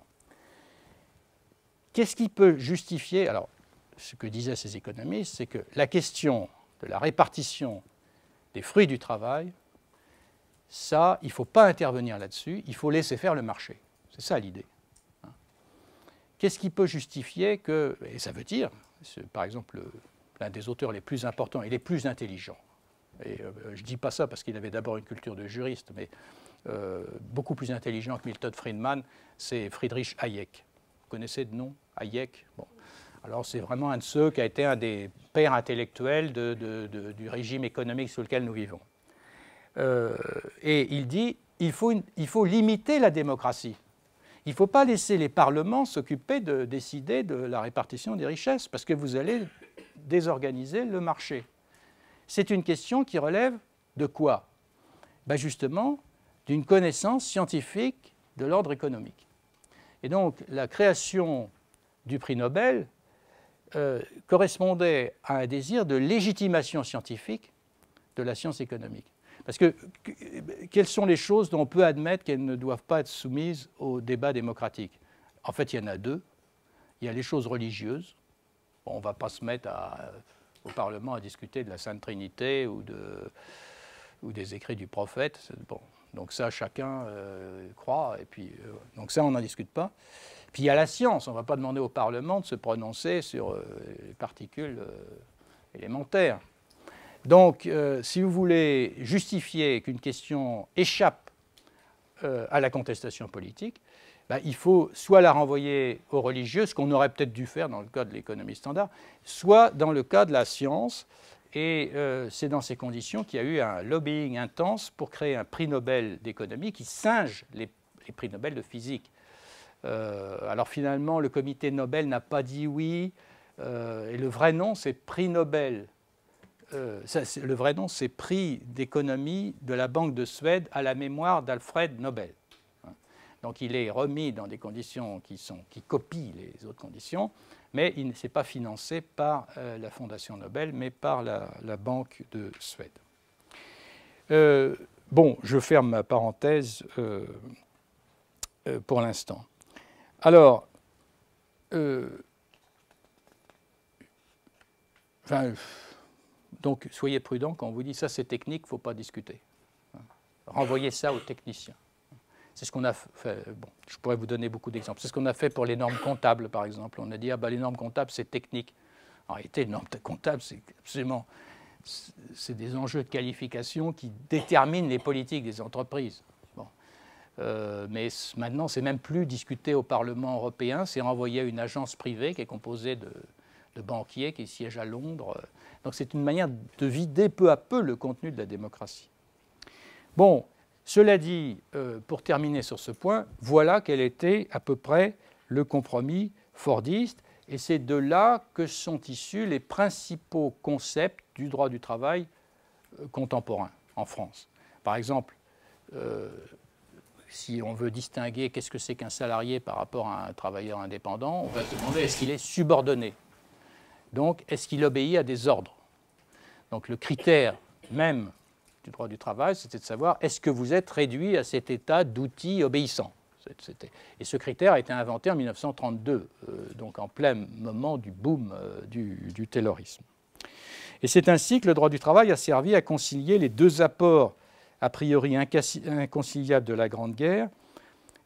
Qu'est-ce qui peut justifier, alors ce que disaient ces économistes, c'est que la question de la répartition des fruits du travail, ça, il ne faut pas intervenir là-dessus, il faut laisser faire le marché. C'est ça l'idée. Qu'est-ce qui peut justifier que, et ça veut dire, par exemple, l'un des auteurs les plus importants et les plus intelligents, et je ne dis pas ça parce qu'il avait d'abord une culture de juriste, mais beaucoup plus intelligent que Milton Friedman, c'est Friedrich Hayek. Vous connaissez de nom Hayek? Bon. Alors c'est vraiment un de ceux qui a été un des pères intellectuels du régime économique sous lequel nous vivons. Et il dit il faut limiter la démocratie. Il ne faut pas laisser les parlements s'occuper de décider de la répartition des richesses, parce que vous allez désorganiser le marché. C'est une question qui relève de quoi? Ben justement, d'une connaissance scientifique de l'ordre économique. Et donc, la création du prix Nobel correspondait à un désir de légitimation scientifique de la science économique. Parce que quelles sont les choses dont on peut admettre qu'elles ne doivent pas être soumises au débat démocratique? En fait, il y en a deux. Il y a les choses religieuses. Bon, on ne va pas se mettre au Parlement à discuter de la Sainte Trinité ou des écrits du prophète. Bon, donc ça, chacun croit, et puis donc ça, on n'en discute pas. Puis il y a la science. On ne va pas demander au Parlement de se prononcer sur les particules élémentaires. Donc, si vous voulez justifier qu'une question échappe à la contestation politique, ben, il faut soit la renvoyer aux religieux, ce qu'on aurait peut-être dû faire dans le cas de l'économie standard, soit dans le cas de la science. Et c'est dans ces conditions qu'il y a eu un lobbying intense pour créer un prix Nobel d'économie qui singe les prix Nobel de physique. Alors finalement, le comité Nobel n'a pas dit oui, et le vrai nom, c'est prix Nobel. Le vrai nom, c'est prix d'économie de la Banque de Suède à la mémoire d'Alfred Nobel. Donc il est remis dans des conditions qui copient les autres conditions, mais il ne s'est pas financé par la Fondation Nobel, mais par la Banque de Suède. Bon, je ferme ma parenthèse pour l'instant. Alors, donc soyez prudents quand on vous dit ça c'est technique, il ne faut pas discuter. Renvoyez ça aux techniciens. C'est ce qu'on a fait. Bon, je pourrais vous donner beaucoup d'exemples. C'est ce qu'on a fait pour les normes comptables, par exemple. On a dit, les normes comptables, c'est technique. En réalité, les normes comptables, c'est absolument... C'est des enjeux de qualification qui déterminent les politiques des entreprises. Bon. mais maintenant, c'est même plus discuté au Parlement européen, c'est renvoyé à une agence privée qui est composée de banquiers qui siègent à Londres. Donc c'est une manière de vider peu à peu le contenu de la démocratie. Bon, cela dit, pour terminer sur ce point, voilà quel était à peu près le compromis fordiste, et c'est de là que sont issus les principaux concepts du droit du travail contemporain en France. Par exemple, si on veut distinguer qu'est-ce que c'est qu'un salarié par rapport à un travailleur indépendant, on va se demander est-ce qu'il est subordonné? Donc, est-ce qu'il obéit à des ordres? Donc, le critère même du droit du travail, c'était de savoir est-ce que vous êtes réduit à cet état d'outil obéissant? Et ce critère a été inventé en 1932, donc en plein moment du boom du taylorisme. Et c'est ainsi que le droit du travail a servi à concilier les deux apports a priori inconciliables de la Grande Guerre.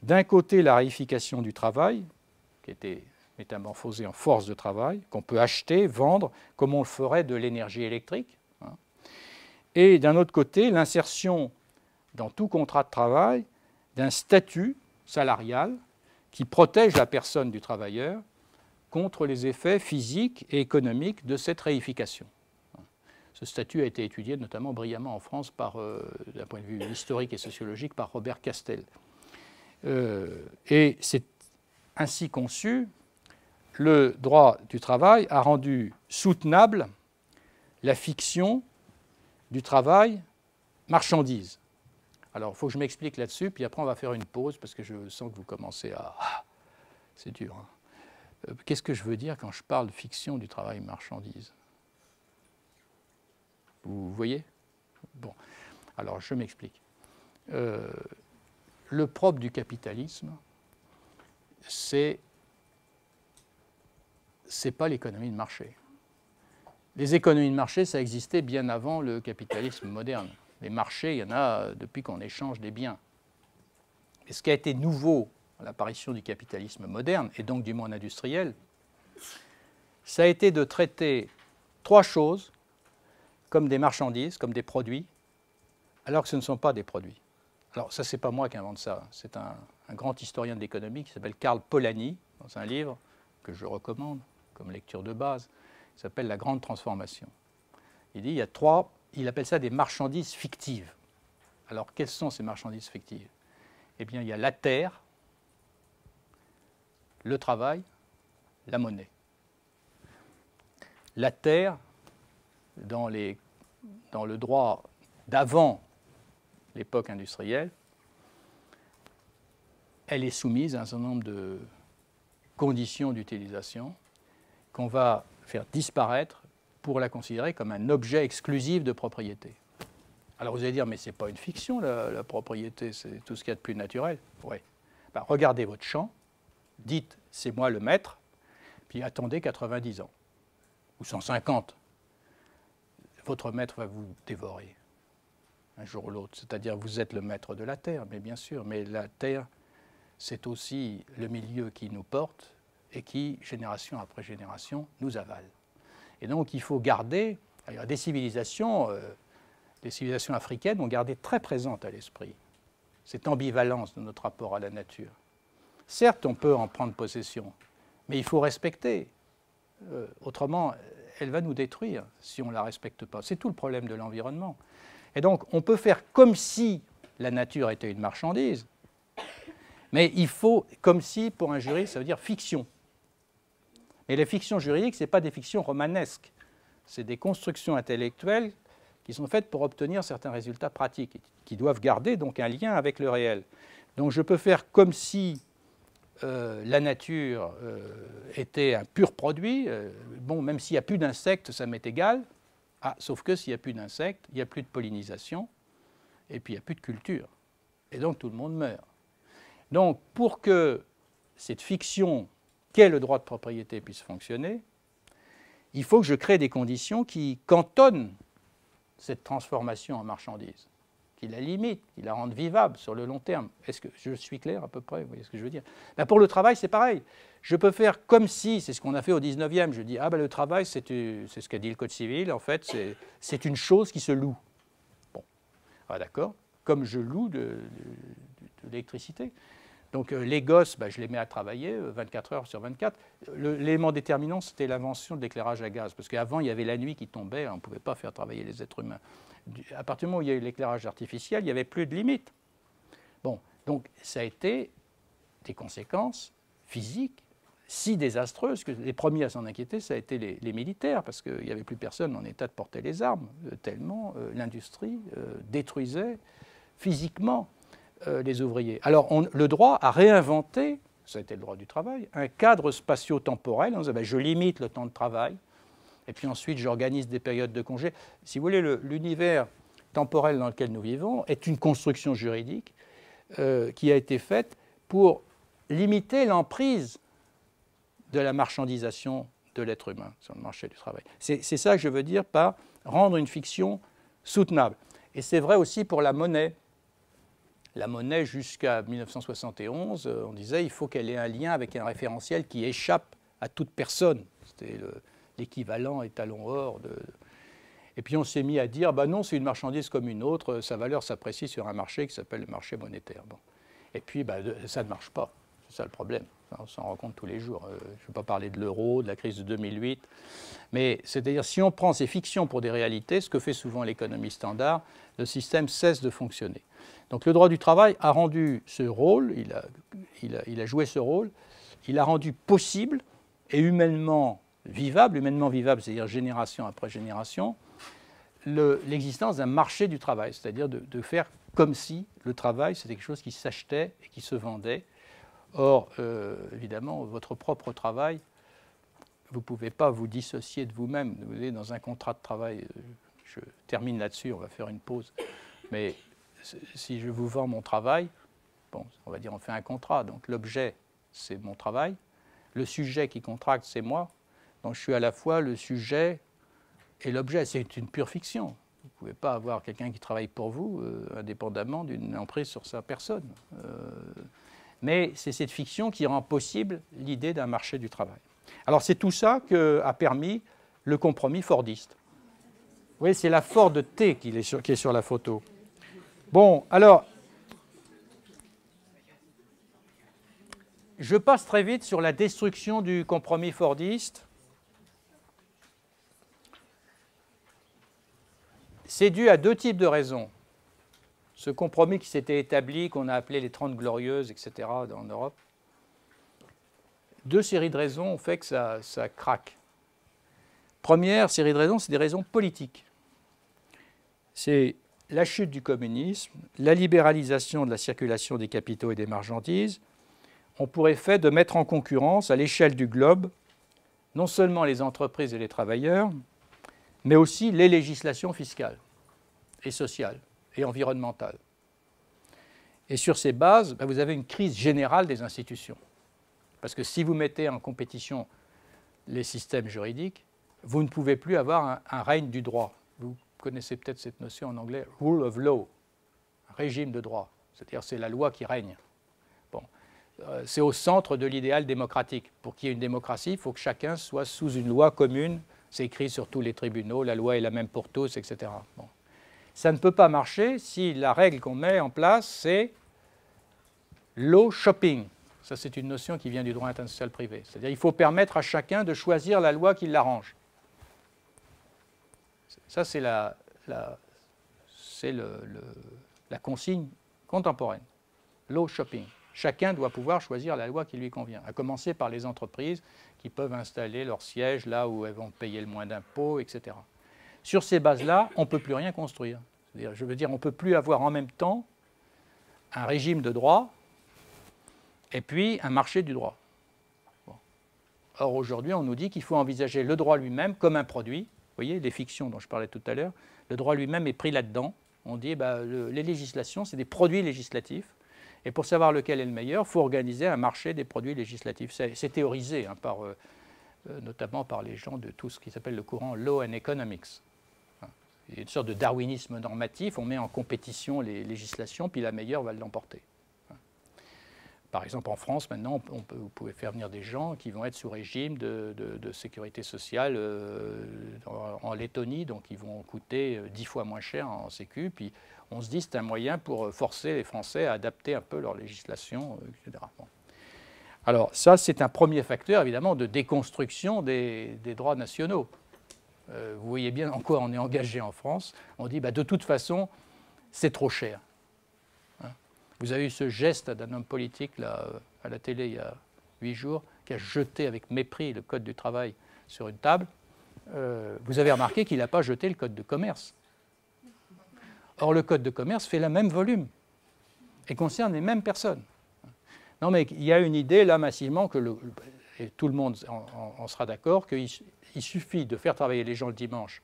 D'un côté, la réification du travail, qui était métamorphosée en force de travail, qu'on peut acheter, vendre, comme on le ferait de l'énergie électrique. Et d'un autre côté, l'insertion dans tout contrat de travail d'un statut salarial qui protège la personne du travailleur contre les effets physiques et économiques de cette réification. Ce statut a été étudié notamment brillamment en France d'un point de vue historique et sociologique par Robert Castel. Et c'est ainsi conçu, le droit du travail a rendu soutenable la fiction du travail marchandise. Alors, il faut que je m'explique là-dessus, puis après on va faire une pause, parce que je sens que vous commencez à... Ah, c'est dur. Hein. Qu'est-ce que je veux dire quand je parle de fiction du travail marchandise? Vous voyez? Bon, alors je m'explique. Le propre du capitalisme, c'est pas l'économie de marché. Les économies de marché, ça existait bien avant le capitalisme moderne. Les marchés, il y en a depuis qu'on échange des biens. Et ce qui a été nouveau à l'apparition du capitalisme moderne, et donc du monde industriel, ça a été de traiter trois choses comme des marchandises, comme des produits, alors que ce ne sont pas des produits. Alors ça, c'est pas moi qui invente ça, c'est un grand historien de l'économie qui s'appelle Karl Polanyi, dans un livre que je recommande comme lecture de base, qui s'appelle La Grande Transformation. Il dit il y a trois, il appelle ça des marchandises fictives. Alors quelles sont ces marchandises fictives? Eh bien, il y a la terre, le travail, la monnaie. La terre, dans le droit d'avant l'époque industrielle, elle est soumise à un certain nombre de conditions d'utilisation qu'on va faire disparaître pour la considérer comme un objet exclusif de propriété. Alors vous allez dire, mais ce n'est pas une fiction, la propriété, c'est tout ce qu'il y a de plus naturel. Oui. Ben, regardez votre champ, dites, c'est moi le maître, puis attendez 90 ans, ou 150. Votre maître va vous dévorer, un jour ou l'autre. C'est-à-dire, vous êtes le maître de la terre, mais bien sûr, mais la terre, c'est aussi le milieu qui nous porte et qui, génération après génération, nous avale. Et donc, il faut garder, alors, des civilisations africaines ont gardé très présente à l'esprit cette ambivalence de notre rapport à la nature. Certes, on peut en prendre possession, mais il faut respecter. Autrement, elle va nous détruire si on ne la respecte pas. C'est tout le problème de l'environnement. Et donc, on peut faire comme si la nature était une marchandise, mais il faut, comme si, pour un juriste, ça veut dire fiction. Mais les fictions juridiques, ce n'est pas des fictions romanesques. C'est des constructions intellectuelles qui sont faites pour obtenir certains résultats pratiques, qui doivent garder donc un lien avec le réel. Donc je peux faire comme si la nature était un pur produit. Bon, même s'il n'y a plus d'insectes, ça m'est égal. Ah, sauf que s'il n'y a plus d'insectes, il n'y a plus de pollinisation, et puis il n'y a plus de culture. Et donc tout le monde meurt. Donc pour que cette fiction qu'est le droit de propriété puisse fonctionner, il faut que je crée des conditions qui cantonnent cette transformation en marchandise, qui la limitent, qui la rendent vivable sur le long terme. Est-ce que je suis clair à peu près? Vous voyez ce que je veux dire? Ben pour le travail, c'est pareil. Je peux faire comme si, c'est ce qu'on a fait au 19e, je dis, ah ben le travail, c'est ce qu'a dit le Code civil, en fait, c'est une chose qui se loue. Bon, ah, d'accord, comme je loue de l'électricité. Donc les gosses, je les mets à travailler 24 heures sur 24. L'élément déterminant, c'était l'invention de l'éclairage à gaz. Parce qu'avant, il y avait la nuit qui tombait, on ne pouvait pas faire travailler les êtres humains. À partir du moment où il y a eu l'éclairage artificiel, il n'y avait plus de limite. Bon, donc ça a été des conséquences physiques si désastreuses que les premiers à s'en inquiéter, ça a été les militaires, parce qu'il n'y avait plus personne en état de porter les armes, tellement l'industrie détruisait physiquement les ouvriers. Alors le droit a réinventé, ça a été le droit du travail, un cadre spatio-temporel. On disait, je limite le temps de travail, et puis ensuite j'organise des périodes de congé. Si vous voulez, l'univers temporel dans lequel nous vivons est une construction juridique qui a été faite pour limiter l'emprise de la marchandisation de l'être humain sur le marché du travail. C'est ça que je veux dire par rendre une fiction soutenable. Et c'est vrai aussi pour la monnaie. La monnaie, jusqu'à 1971, on disait qu'il faut qu'elle ait un lien avec un référentiel qui échappe à toute personne. C'était l'équivalent étalon or. Et puis on s'est mis à dire, non, c'est une marchandise comme une autre, sa valeur s'apprécie sur un marché qui s'appelle le marché monétaire. Bon. Et puis ça ne marche pas, c'est ça le problème. On s'en rend compte tous les jours. Je ne vais pas parler de l'euro, de la crise de 2008. Mais c'est-à-dire, si on prend ces fictions pour des réalités, ce que fait souvent l'économie standard, le système cesse de fonctionner. Donc le droit du travail a rendu ce rôle, il a joué ce rôle, il a rendu possible et humainement vivable, c'est-à-dire génération après génération, l'existence d'un marché du travail, c'est-à-dire de faire comme si le travail, c'était quelque chose qui s'achetait et qui se vendait. Or, évidemment, votre propre travail, vous ne pouvez pas vous dissocier de vous-même. Vous êtes dans un contrat de travail, je termine là-dessus, on va faire une pause. Mais si je vous vends mon travail, on va dire on fait un contrat. Donc l'objet, c'est mon travail. Le sujet qui contracte, c'est moi. Donc je suis à la fois le sujet et l'objet. C'est une pure fiction. Vous ne pouvez pas avoir quelqu'un qui travaille pour vous, indépendamment d'une emprise sur sa personne. Mais c'est cette fiction qui rend possible l'idée d'un marché du travail. Alors c'est tout ça qu'a permis le compromis fordiste. Vous voyez, c'est la Ford T qui est sur la photo. Bon, alors, je passe très vite sur la destruction du compromis fordiste. C'est dû à deux types de raisons. Ce compromis qui s'était établi, qu'on a appelé les 30 Glorieuses, etc., en Europe, deux séries de raisons ont fait que ça craque. Première série de raisons, c'est des raisons politiques. C'est la chute du communisme, la libéralisation de la circulation des capitaux et des marchandises, ont pour effet de mettre en concurrence à l'échelle du globe non seulement les entreprises et les travailleurs, mais aussi les législations fiscales et sociales et environnementales. Et sur ces bases, vous avez une crise générale des institutions. Parce que si vous mettez en compétition les systèmes juridiques, vous ne pouvez plus avoir un règne du droit. Vous connaissez peut-être cette notion en anglais, rule of law, un régime de droit. C'est-à-dire c'est la loi qui règne. Bon. C'est au centre de l'idéal démocratique. Pour qu'il y ait une démocratie, il faut que chacun soit sous une loi commune. C'est écrit sur tous les tribunaux, la loi est la même pour tous, etc. Bon. Ça ne peut pas marcher si la règle qu'on met en place, c'est law shopping. Ça, c'est une notion qui vient du droit international privé. C'est-à-dire qu'il faut permettre à chacun de choisir la loi qui l'arrange. Ça, c'est la consigne contemporaine. Law shopping. Chacun doit pouvoir choisir la loi qui lui convient, à commencer par les entreprises qui peuvent installer leur siège là où elles vont payer le moins d'impôts, etc. Sur ces bases-là, on ne peut plus rien construire. Je veux dire, on ne peut plus avoir en même temps un régime de droit et puis un marché du droit. Bon. Or, aujourd'hui, on nous dit qu'il faut envisager le droit lui-même comme un produit. Vous voyez, les fictions dont je parlais tout à l'heure, le droit lui-même est pris là-dedans. On dit les législations, c'est des produits législatifs. Et pour savoir lequel est le meilleur, il faut organiser un marché des produits législatifs. C'est théorisé notamment par les gens de tout ce qui s'appelle le courant Law and Economics. Il y a une sorte de darwinisme normatif, on met en compétition les législations, puis la meilleure va l'emporter. Par exemple, en France, maintenant, vous pouvez faire venir des gens qui vont être sous régime de sécurité sociale en Lettonie, donc ils vont coûter 10 fois moins cher en sécu. Puis on se dit que c'est un moyen pour forcer les Français à adapter un peu leur législation, etc. Bon. Alors ça, c'est un premier facteur, évidemment, de déconstruction des droits nationaux. Vous voyez bien en quoi on est engagé en France. On dit, de toute façon, c'est trop cher. Vous avez eu ce geste d'un homme politique là, à la télé il y a 8 jours, qui a jeté avec mépris le code du travail sur une table. Vous avez remarqué qu'il n'a pas jeté le code de commerce. Or, le code de commerce fait le même volume et concerne les mêmes personnes. Non, mais il y a une idée là massivement, et tout le monde en sera d'accord, qu'il suffit de faire travailler les gens le dimanche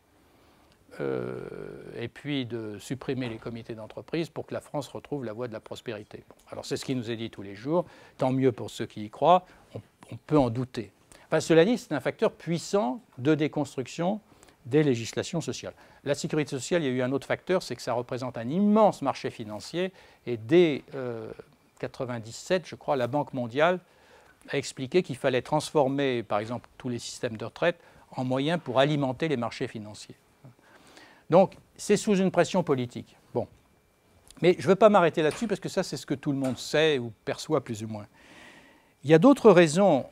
et puis de supprimer les comités d'entreprise pour que la France retrouve la voie de la prospérité. Bon, alors c'est ce qui nous est dit tous les jours, tant mieux pour ceux qui y croient, on peut en douter. Enfin, cela dit, c'est un facteur puissant de déconstruction des législations sociales. La sécurité sociale, il y a eu un autre facteur, c'est que ça représente un immense marché financier, et dès 1997, je crois, la Banque mondiale a expliqué qu'il fallait transformer, par exemple, tous les systèmes de retraite en moyens pour alimenter les marchés financiers. Donc, c'est sous une pression politique. Bon. Mais je ne veux pas m'arrêter là-dessus parce que ça, c'est ce que tout le monde sait ou perçoit plus ou moins. Il y a d'autres raisons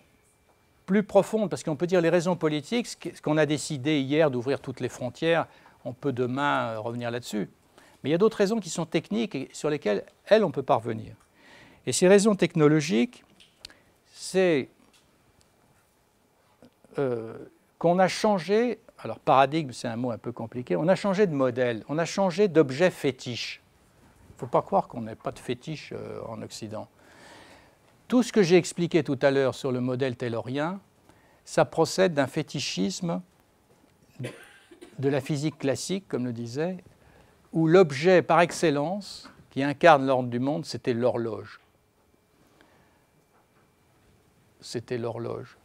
plus profondes, parce qu'on peut dire les raisons politiques, ce qu'on a décidé hier d'ouvrir toutes les frontières, on peut demain revenir là-dessus. Mais il y a d'autres raisons qui sont techniques et sur lesquelles, elles, on ne peut pas revenir. Et ces raisons technologiques, c'est qu'on a changé. Alors, paradigme, c'est un mot un peu compliqué. On a changé de modèle, on a changé d'objet fétiche. Il ne faut pas croire qu'on n'ait pas de fétiche en Occident. Tout ce que j'ai expliqué tout à l'heure sur le modèle taylorien, ça procède d'un fétichisme de la physique classique, comme le disait, où l'objet par excellence qui incarne l'ordre du monde, c'était l'horloge. C'était l'horloge.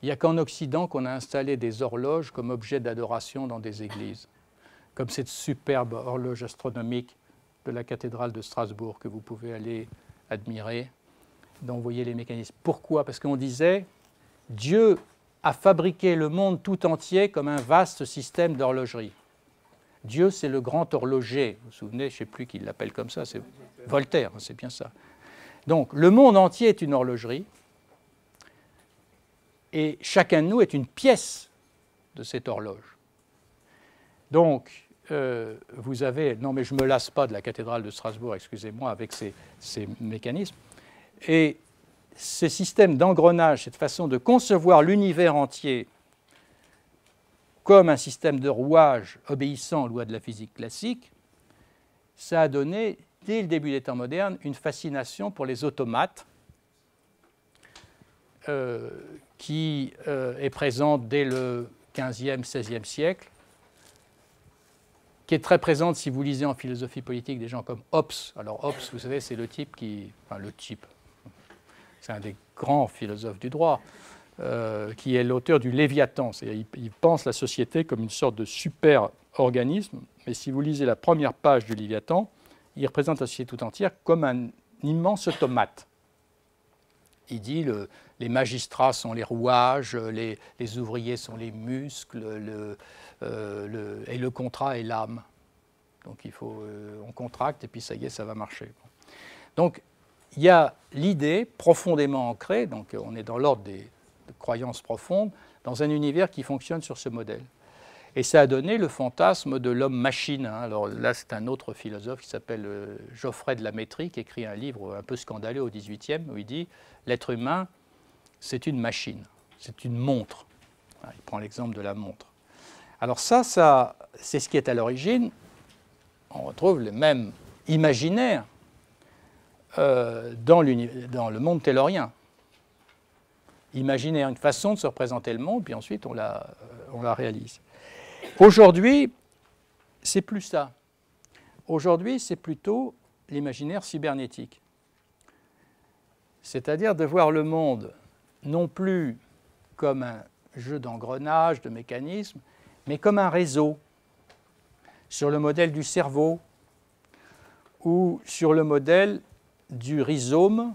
Il n'y a qu'en Occident qu'on a installé des horloges comme objet d'adoration dans des églises, comme cette superbe horloge astronomique de la cathédrale de Strasbourg que vous pouvez aller admirer, dont vous voyez les mécanismes. Pourquoi? Parce qu'on disait, Dieu a fabriqué le monde tout entier comme un vaste système d'horlogerie. Dieu, c'est le grand horloger. Vous vous souvenez, je ne sais plus qui l'appelle comme ça, c'est Voltaire, c'est bien ça. Donc, le monde entier est une horlogerie. Et chacun de nous est une pièce de cette horloge. Donc, vous avez... Non, mais je ne me lasse pas de la cathédrale de Strasbourg, excusez-moi, avec ces mécanismes. Et ces systèmes d'engrenage, cette façon de concevoir l'univers entier comme un système de rouage obéissant aux lois de la physique classique, ça a donné, dès le début des temps modernes, une fascination pour les automates, qui est présente dès le XVe, XVIe siècle, qui est très présente si vous lisez en philosophie politique des gens comme Hobbes. Alors Hobbes, vous savez, c'est le type qui... Enfin, le type, c'est un des grands philosophes du droit, qui est l'auteur du Léviathan. Il pense la société comme une sorte de super-organisme, mais si vous lisez la première page du Léviathan, il représente la société tout entière comme un immense automate. Il dit les magistrats sont les rouages, les ouvriers sont les muscles, et le contrat est l'âme. Donc on contracte et puis ça y est, ça va marcher. Donc il y a l'idée profondément ancrée, donc on est dans l'ordre des croyances profondes, dans un univers qui fonctionne sur ce modèle. Et ça a donné le fantasme de l'homme-machine. Alors là, c'est un autre philosophe qui s'appelle Geoffrey de la Métrie, qui écrit un livre un peu scandaleux au XVIIIe, où il dit « L'être humain, c'est une machine, c'est une montre ». Il prend l'exemple de la montre. Alors ça c'est ce qui est à l'origine. On retrouve le même imaginaire dans le monde taylorien. Imaginaire, une façon de se représenter le monde, puis ensuite on la réalise. Aujourd'hui, c'est plus ça. Aujourd'hui, c'est plutôt l'imaginaire cybernétique. C'est-à-dire de voir le monde non plus comme un jeu d'engrenages, de mécanismes, mais comme un réseau, sur le modèle du cerveau ou sur le modèle du rhizome,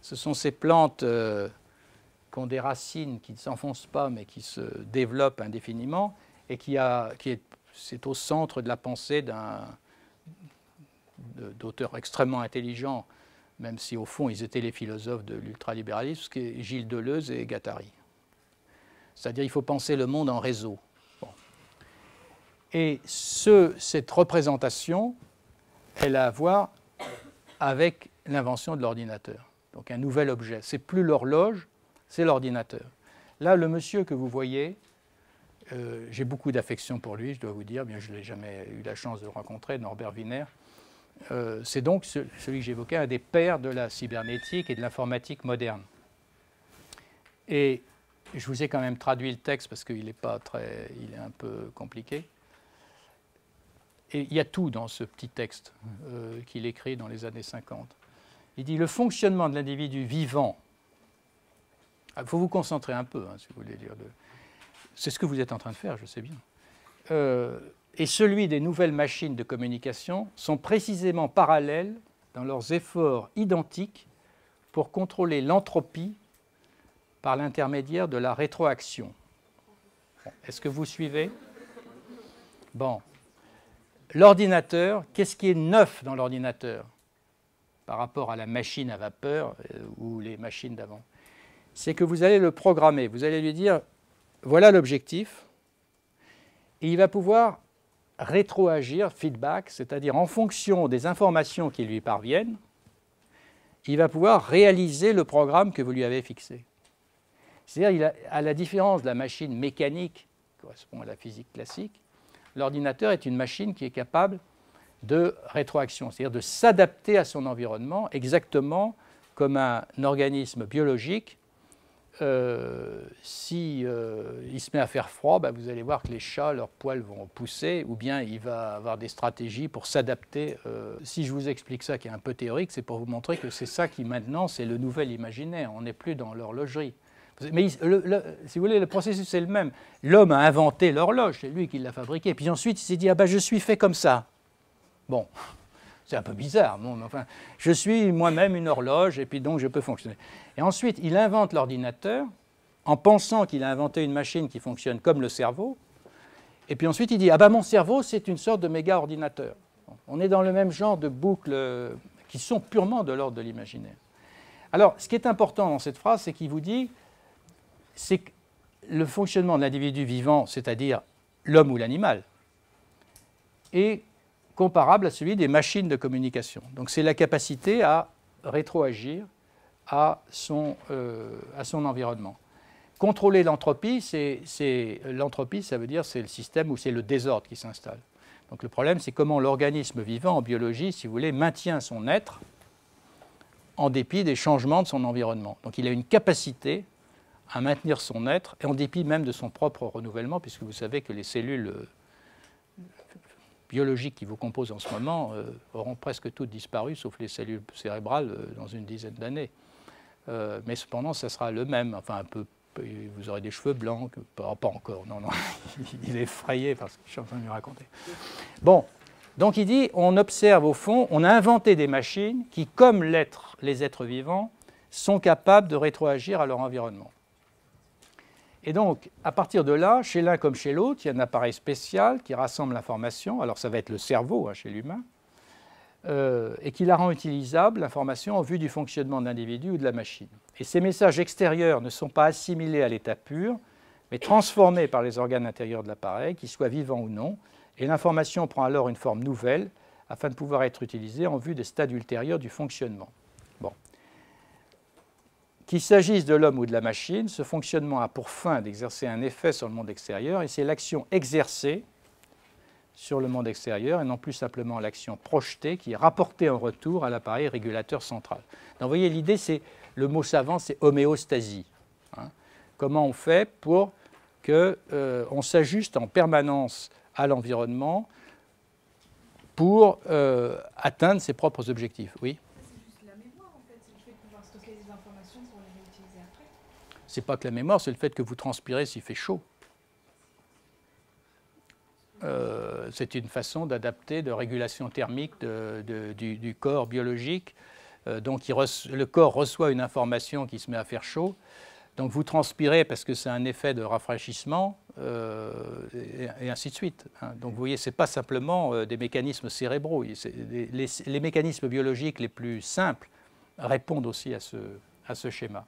Ce sont ces plantes qui ont des racines qui ne s'enfoncent pas, mais qui se développent indéfiniment, et c'est au centre de la pensée d'auteurs extrêmement intelligents, même si au fond ils étaient les philosophes de l'ultralibéralisme, qui est Gilles Deleuze et Guattari. C'est-à-dire qu'il faut penser le monde en réseau. Bon. Et cette représentation, elle a à voir avec l'invention de l'ordinateur. Donc un nouvel objet. C'est plus l'horloge, c'est l'ordinateur. Là, le monsieur que vous voyez, j'ai beaucoup d'affection pour lui, je dois vous dire, bien je n'ai jamais eu la chance de le rencontrer, Norbert Wiener. C'est donc celui que j'évoquais, un des pères de la cybernétique et de l'informatique moderne. Et je vous ai quand même traduit le texte parce qu'il est un peu compliqué. Et il y a tout dans ce petit texte qu'il écrit dans les années 50. Il dit « Le fonctionnement de l'individu vivant », il faut vous concentrer un peu, hein, si vous voulez dire. C'est ce que vous êtes en train de faire, je sais bien. Et celui des nouvelles machines de communication sont précisément parallèles dans leurs efforts identiques pour contrôler l'entropie par l'intermédiaire de la rétroaction. Bon, est-ce que vous suivez? Bon. L'ordinateur, qu'est-ce qui est neuf dans l'ordinateur par rapport à la machine à vapeur ou les machines d'avant? C'est que vous allez le programmer, vous allez lui dire, voilà l'objectif, et il va pouvoir rétroagir, feedback, c'est-à-dire en fonction des informations qui lui parviennent, il va pouvoir réaliser le programme que vous lui avez fixé. C'est-à-dire, à la différence de la machine mécanique, qui correspond à la physique classique, l'ordinateur est une machine qui est capable de rétroaction, c'est-à-dire de s'adapter à son environnement exactement comme un organisme biologique. Si il se met à faire froid, ben vous allez voir que les chats, leurs poils vont pousser, ou bien il va avoir des stratégies pour s'adapter. Si je vous explique ça qui est un peu théorique, c'est pour vous montrer que c'est ça qui maintenant, c'est le nouvel imaginaire. On n'est plus dans l'horlogerie. Mais si vous voulez, le processus est le même. L'homme a inventé l'horloge, c'est lui qui l'a fabriquée. Puis ensuite, il s'est dit, ah ben je suis fait comme ça. Bon, c'est un peu bizarre. Bon, mais enfin, je suis moi-même une horloge, et puis donc je peux fonctionner. Et ensuite, il invente l'ordinateur en pensant qu'il a inventé une machine qui fonctionne comme le cerveau. Et puis ensuite, il dit, ah ben mon cerveau, c'est une sorte de méga-ordinateur. Bon, on est dans le même genre de boucles qui sont purement de l'ordre de l'imaginaire. Alors, ce qui est important dans cette phrase, c'est qu'il vous dit, c'est que le fonctionnement de l'individu vivant, c'est-à-dire l'homme ou l'animal, est comparable à celui des machines de communication. Donc c'est la capacité à rétroagir à son environnement. Contrôler l'entropie, l'entropie, ça veut dire c'est le système où c'est le désordre qui s'installe. Donc le problème, c'est comment l'organisme vivant en biologie, si vous voulez, maintient son être en dépit des changements de son environnement. Donc il a une capacité à maintenir son être, et en dépit même de son propre renouvellement, puisque vous savez que les cellules biologiques qui vous composent en ce moment auront presque toutes disparu, sauf les cellules cérébrales, dans une dizaine d'années. Mais cependant, ça sera le même, enfin un peu, vous aurez des cheveux blancs, pas encore, non, il est effrayé par ce que je suis en train de lui raconter. Bon, donc il dit, on observe au fond, on a inventé des machines qui, comme les êtres vivants, sont capables de rétroagir à leur environnement. Et donc, à partir de là, chez l'un comme chez l'autre, il y a un appareil spécial qui rassemble l'information, alors ça va être le cerveau chez l'humain, et qui la rend utilisable, l'information, en vue du fonctionnement de l'individu ou de la machine. Et ces messages extérieurs ne sont pas assimilés à l'état pur, mais transformés par les organes intérieurs de l'appareil, qu'ils soient vivants ou non, et l'information prend alors une forme nouvelle, afin de pouvoir être utilisée en vue des stades ultérieurs du fonctionnement. Bon. Qu'il s'agisse de l'homme ou de la machine, ce fonctionnement a pour fin d'exercer un effet sur le monde extérieur, et c'est l'action exercée sur le monde extérieur, et non plus simplement l'action projetée qui est rapportée en retour à l'appareil régulateur central. Donc vous voyez, l'idée, c'est, le mot savant, c'est homéostasie. Hein. Comment on fait pour qu'on s'ajuste en permanence à l'environnement pour atteindre ses propres objectifs. Oui. C'est pas que la mémoire, c'est le fait que vous transpirez s'il fait chaud. C'est une façon d'adapter, de régulation thermique du corps biologique Donc le corps reçoit une information qui se met à faire chaud. Donc vous transpirez parce que c'est un effet de rafraîchissement, et ainsi de suite. Donc vous voyez, ce n'est pas simplement des mécanismes cérébraux. Les mécanismes biologiques les plus simples répondent aussi à ce schéma.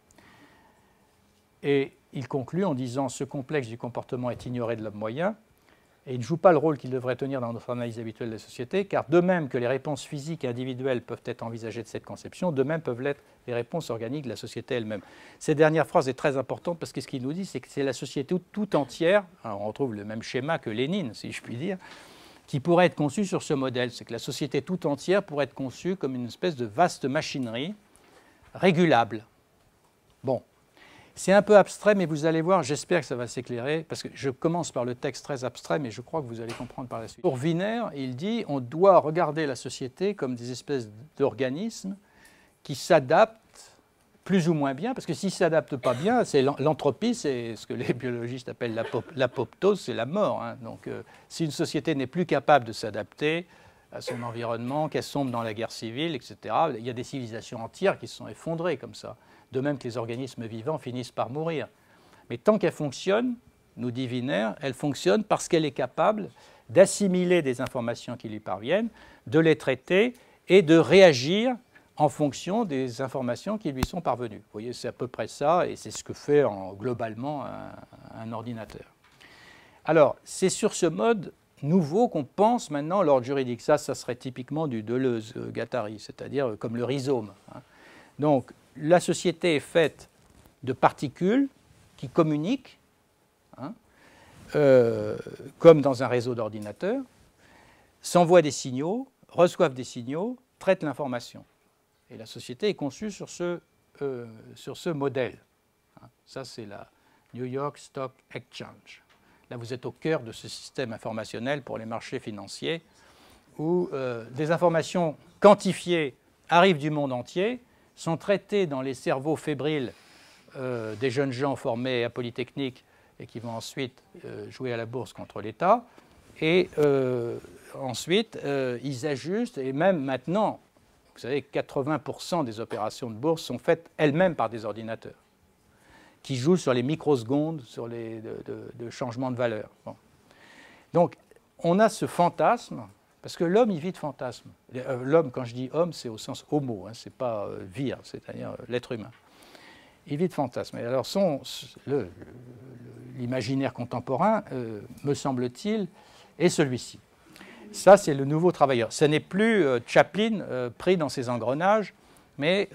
Et il conclut en disant « Ce complexe du comportement est ignoré de l'homme moyen et il ne joue pas le rôle qu'il devrait tenir dans notre analyse habituelle de la société, car de même que les réponses physiques et individuelles peuvent être envisagées de cette conception, de même peuvent l'être les réponses organiques de la société elle-même. » Cette dernière phrase est très importante parce que ce qu'il nous dit, c'est que c'est la société tout entière, alors on retrouve le même schéma que Lénine, si je puis dire, qui pourrait être conçue sur ce modèle. C'est que la société tout entière pourrait être conçue comme une espèce de vaste machinerie régulable. Bon. C'est un peu abstrait, mais vous allez voir, j'espère que ça va s'éclairer, parce que je commence par le texte très abstrait, mais je crois que vous allez comprendre par la suite. Pour Wiener, il dit on doit regarder la société comme des espèces d'organismes qui s'adaptent plus ou moins bien, parce que s'ils ne s'adaptent pas bien, c'est l'entropie, c'est ce que les biologistes appellent l'apoptose, c'est la mort. Donc si une société n'est plus capable de s'adapter à son environnement, qu'elle sombre dans la guerre civile, etc., il y a des civilisations entières qui se sont effondrées comme ça. De même que les organismes vivants finissent par mourir. Mais tant qu'elle fonctionne, nous dit Wiener, elle fonctionne parce qu'elle est capable d'assimiler des informations qui lui parviennent, de les traiter et de réagir en fonction des informations qui lui sont parvenues. Vous voyez, c'est à peu près ça, et c'est ce que fait globalement un ordinateur. Alors, c'est sur ce mode nouveau qu'on pense maintenant l'ordre juridique. Ça serait typiquement du Deleuze-Guattari, c'est-à-dire comme le rhizome. Donc, la société est faite de particules qui communiquent, comme dans un réseau d'ordinateurs, s'envoient des signaux, reçoivent des signaux, traitent l'information. Et la société est conçue sur ce modèle. Ça, c'est la New York Stock Exchange. Là, vous êtes au cœur de ce système informationnel pour les marchés financiers où des informations quantifiées arrivent du monde entier, sont traitées dans les cerveaux fébriles des jeunes gens formés à Polytechnique et qui vont ensuite jouer à la bourse contre l'État. Et ensuite, ils ajustent, et même maintenant, vous savez, 80% des opérations de bourse sont faites elles-mêmes par des ordinateurs qui jouent sur les microsecondes, sur les changements de valeur. Bon. Donc, on a ce fantasme. Parce que l'homme, il vit de fantasmes. L'homme, quand je dis homme, c'est au sens homo, c'est pas vir, c'est-à-dire l'être humain. Il vit de fantasmes. Et alors, l'imaginaire contemporain, me semble-t-il, est celui-ci. Ça, c'est le nouveau travailleur. Ce n'est plus Chaplin pris dans ses engrenages, mais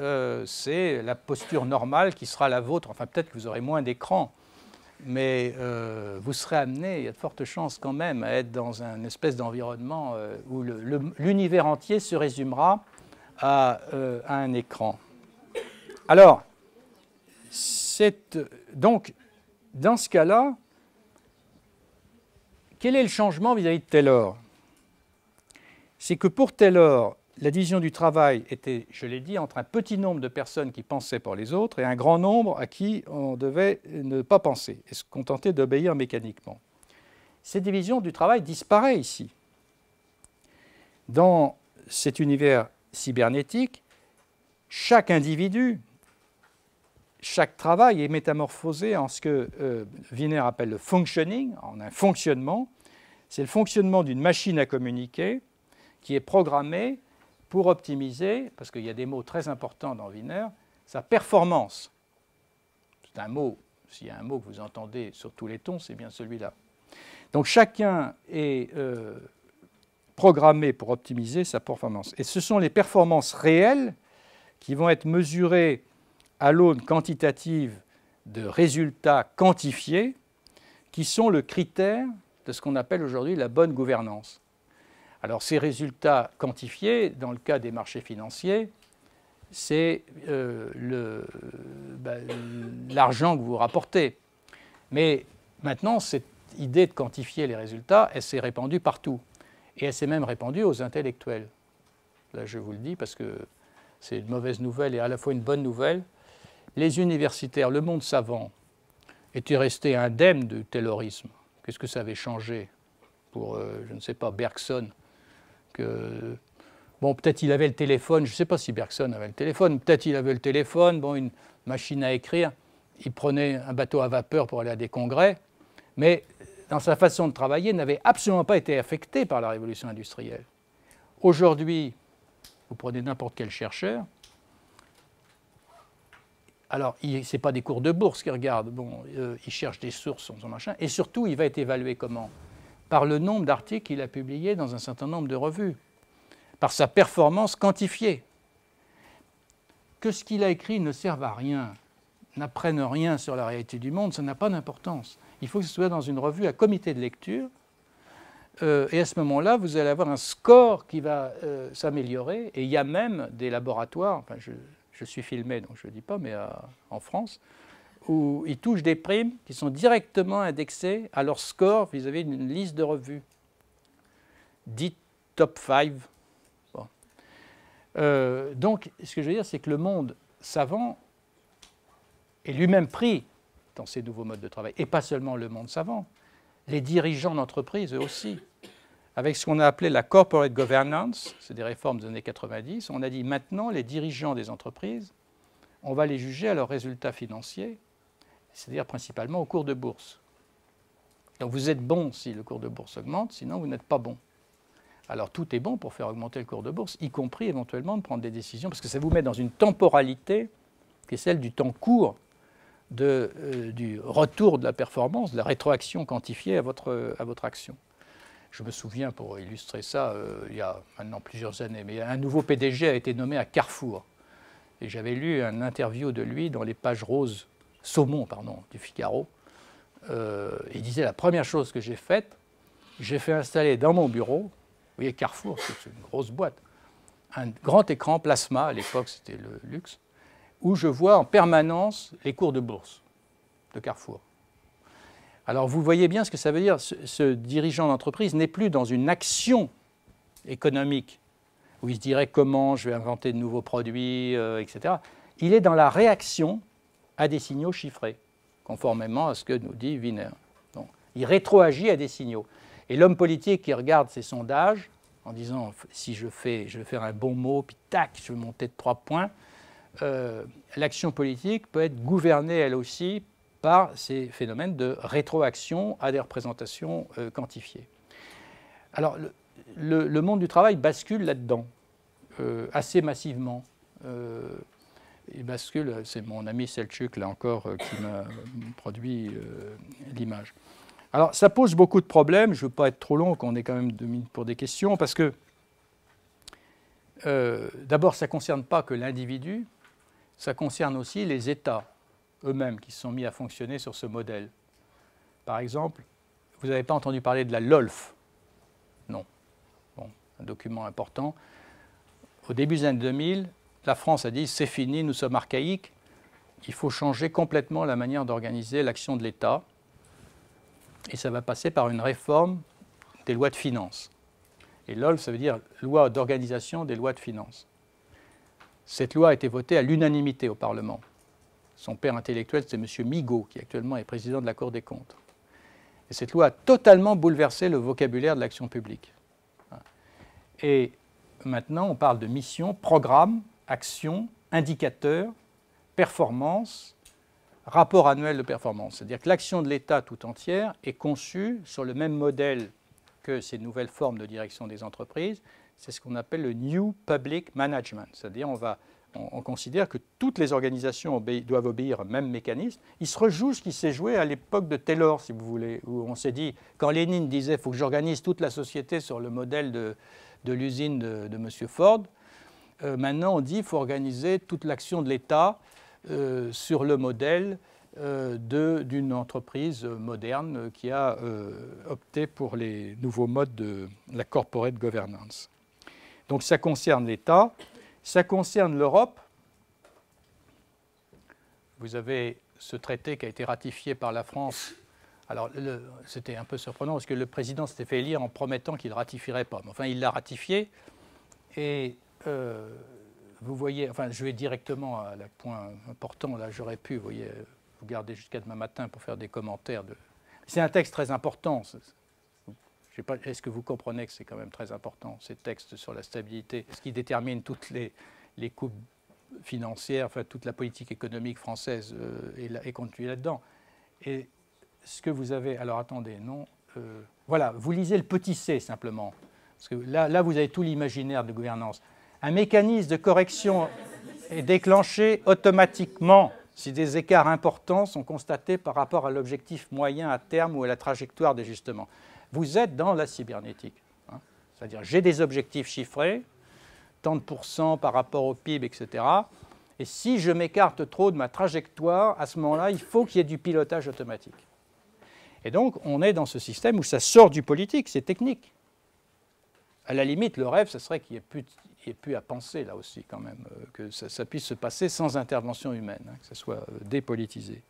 c'est la posture normale qui sera la vôtre. Enfin, peut-être que vous aurez moins d'écran, mais vous serez amené, il y a de fortes chances quand même, à être dans un espèce d'environnement où l'univers entier se résumera à un écran. Alors, donc, dans ce cas-là, quel est le changement vis-à-vis de Taylor? C'est que pour Taylor, la division du travail était, je l'ai dit, entre un petit nombre de personnes qui pensaient pour les autres et un grand nombre à qui on devait ne pas penser et se contenter d'obéir mécaniquement. Cette division du travail disparaît ici. Dans cet univers cybernétique, chaque individu, chaque travail est métamorphosé en ce que Wiener appelle le functioning, en un fonctionnement. C'est le fonctionnement d'une machine à communiquer qui est programmée pour optimiser, parce qu'il y a des mots très importants dans Wiener, sa performance. C'est un mot, s'il y a un mot que vous entendez sur tous les tons, c'est bien celui-là. Donc chacun est programmé pour optimiser sa performance. Et ce sont les performances réelles qui vont être mesurées à l'aune quantitative de résultats quantifiés qui sont le critère de ce qu'on appelle aujourd'hui la bonne gouvernance. Alors ces résultats quantifiés, dans le cas des marchés financiers, c'est l'argent que vous rapportez. Mais maintenant, cette idée de quantifier les résultats, elle s'est répandue partout. Et elle s'est même répandue aux intellectuels. Là, je vous le dis parce que c'est une mauvaise nouvelle et à la fois une bonne nouvelle. Les universitaires, le monde savant, étaient restés indemnes du taylorisme. Qu'est-ce que ça avait changé pour, je ne sais pas, Bergson que Bon, peut-être il avait le téléphone, je ne sais pas si Bergson avait le téléphone, peut-être il avait le téléphone, bon, une machine à écrire, il prenait un bateau à vapeur pour aller à des congrès, mais dans sa façon de travailler, n'avait absolument pas été affecté par la révolution industrielle. Aujourd'hui, vous prenez n'importe quel chercheur, alors ce n'est pas des cours de bourse qu'il regarde, bon, il cherche des sources, son machin, et surtout, il va être évalué comment? Par le nombre d'articles qu'il a publiés dans un certain nombre de revues, par sa performance quantifiée. Que ce qu'il a écrit ne serve à rien, n'apprenne rien sur la réalité du monde, ça n'a pas d'importance. Il faut que ce soit dans une revue à comité de lecture, et à ce moment-là, vous allez avoir un score qui va s'améliorer, et il y a même des laboratoires, enfin je suis filmé, donc je ne le dis pas, mais en France, où ils touchent des primes qui sont directement indexées à leur score vis-à-vis d'une liste de revues, dite top 5. Bon. Donc, ce que je veux dire, c'est que le monde savant est lui-même pris dans ces nouveaux modes de travail, et pas seulement le monde savant, les dirigeants d'entreprise, eux aussi. Avec ce qu'on a appelé la corporate governance, c'est des réformes des années 90, on a dit maintenant, les dirigeants des entreprises, on va les juger à leurs résultats financiers, c'est-à-dire principalement au cours de bourse. Donc vous êtes bon si le cours de bourse augmente, sinon vous n'êtes pas bon. Alors tout est bon pour faire augmenter le cours de bourse, y compris éventuellement de prendre des décisions, parce que ça vous met dans une temporalité qui est celle du temps court du retour de la performance, de la rétroaction quantifiée à votre action. Je me souviens, pour illustrer ça, il y a maintenant plusieurs années, mais un nouveau PDG a été nommé à Carrefour. Et j'avais lu un interview de lui dans les pages roses, saumon, pardon, du Figaro. Il disait, la première chose que j'ai faite, j'ai fait installer dans mon bureau, vous voyez Carrefour, c'est une grosse boîte, un grand écran plasma, à l'époque c'était le luxe, où je vois en permanence les cours de bourse de Carrefour. Alors vous voyez bien ce que ça veut dire, ce dirigeant d'entreprise n'est plus dans une action économique, où il se dirait comment je vais inventer de nouveaux produits, etc. Il est dans la réaction à des signaux chiffrés, conformément à ce que nous dit Wiener. Donc, il rétroagit à des signaux. Et l'homme politique qui regarde ces sondages, en disant si je vais faire un bon mot, puis tac, je vais monter de 3 points, l'action politique peut être gouvernée elle aussi par ces phénomènes de rétroaction à des représentations quantifiées. Alors, le monde du travail bascule là-dedans, assez massivement. Il bascule, c'est mon ami Selçuk, là encore, qui m'a produit l'image. Alors, ça pose beaucoup de problèmes. Je ne veux pas être trop long, qu'on ait quand même 2 minutes pour des questions, parce que, d'abord, ça ne concerne pas que l'individu, ça concerne aussi les États eux-mêmes qui se sont mis à fonctionner sur ce modèle. Par exemple, vous n'avez pas entendu parler de la LOLF? Non. Bon, un document important. Au début des années 2000, la France a dit « c'est fini, nous sommes archaïques, il faut changer complètement la manière d'organiser l'action de l'État ». Et ça va passer par une réforme des lois de finances. Et LOLF, ça veut dire loi d'organisation des lois de finances. Cette loi a été votée à l'unanimité au Parlement. Son père intellectuel, c'est M. Migaud, qui actuellement est président de la Cour des comptes. Et cette loi a totalement bouleversé le vocabulaire de l'action publique. Et maintenant, on parle de mission, programme, action, indicateur, performance, rapport annuel de performance. C'est-à-dire que l'action de l'État tout entière est conçue sur le même modèle que ces nouvelles formes de direction des entreprises. C'est ce qu'on appelle le New Public Management. C'est-à-dire on considère que toutes les organisations doivent obéir au même mécanisme. Il se rejoue ce qui s'est joué à l'époque de Taylor, si vous voulez, où on s'est dit, quand Lénine disait « il faut que j'organise toute la société sur le modèle de l'usine de M. Ford », maintenant on dit qu'il faut organiser toute l'action de l'État sur le modèle d'une entreprise moderne qui a opté pour les nouveaux modes de la corporate governance. Donc ça concerne l'État. Ça concerne l'Europe. Vous avez ce traité qui a été ratifié par la France. Alors, c'était un peu surprenant parce que le président s'était fait élire en promettant qu'il ne ratifierait pas. Mais enfin, il l'a ratifié. Et vous voyez, enfin, je vais directement à le point important. Là, j'aurais pu, vous voyez, vous garder jusqu'à demain matin pour faire des commentaires. C'est un texte très important. Est-ce que vous comprenez que c'est quand même très important, ces textes sur la stabilité, ce qui détermine toutes les coupes financières, enfin toute la politique économique française est contenue là-dedans. Et ce que vous avez... Alors attendez, non. Voilà, vous lisez le petit c simplement. Parce que là vous avez tout l'imaginaire de gouvernance. Un mécanisme de correction est déclenché automatiquement si des écarts importants sont constatés par rapport à l'objectif moyen à terme ou à la trajectoire d'ajustement. Vous êtes dans la cybernétique. Hein. C'est-à-dire, j'ai des objectifs chiffrés, tant de pourcents par rapport au PIB, etc. Et si je m'écarte trop de ma trajectoire, à ce moment-là, il faut qu'il y ait du pilotage automatique. Et donc, on est dans ce système où ça sort du politique, c'est technique. À la limite, le rêve, ce serait qu'il n'y ait plus à penser, là aussi, quand même, que ça puisse se passer sans intervention humaine, hein, que ça soit dépolitisé.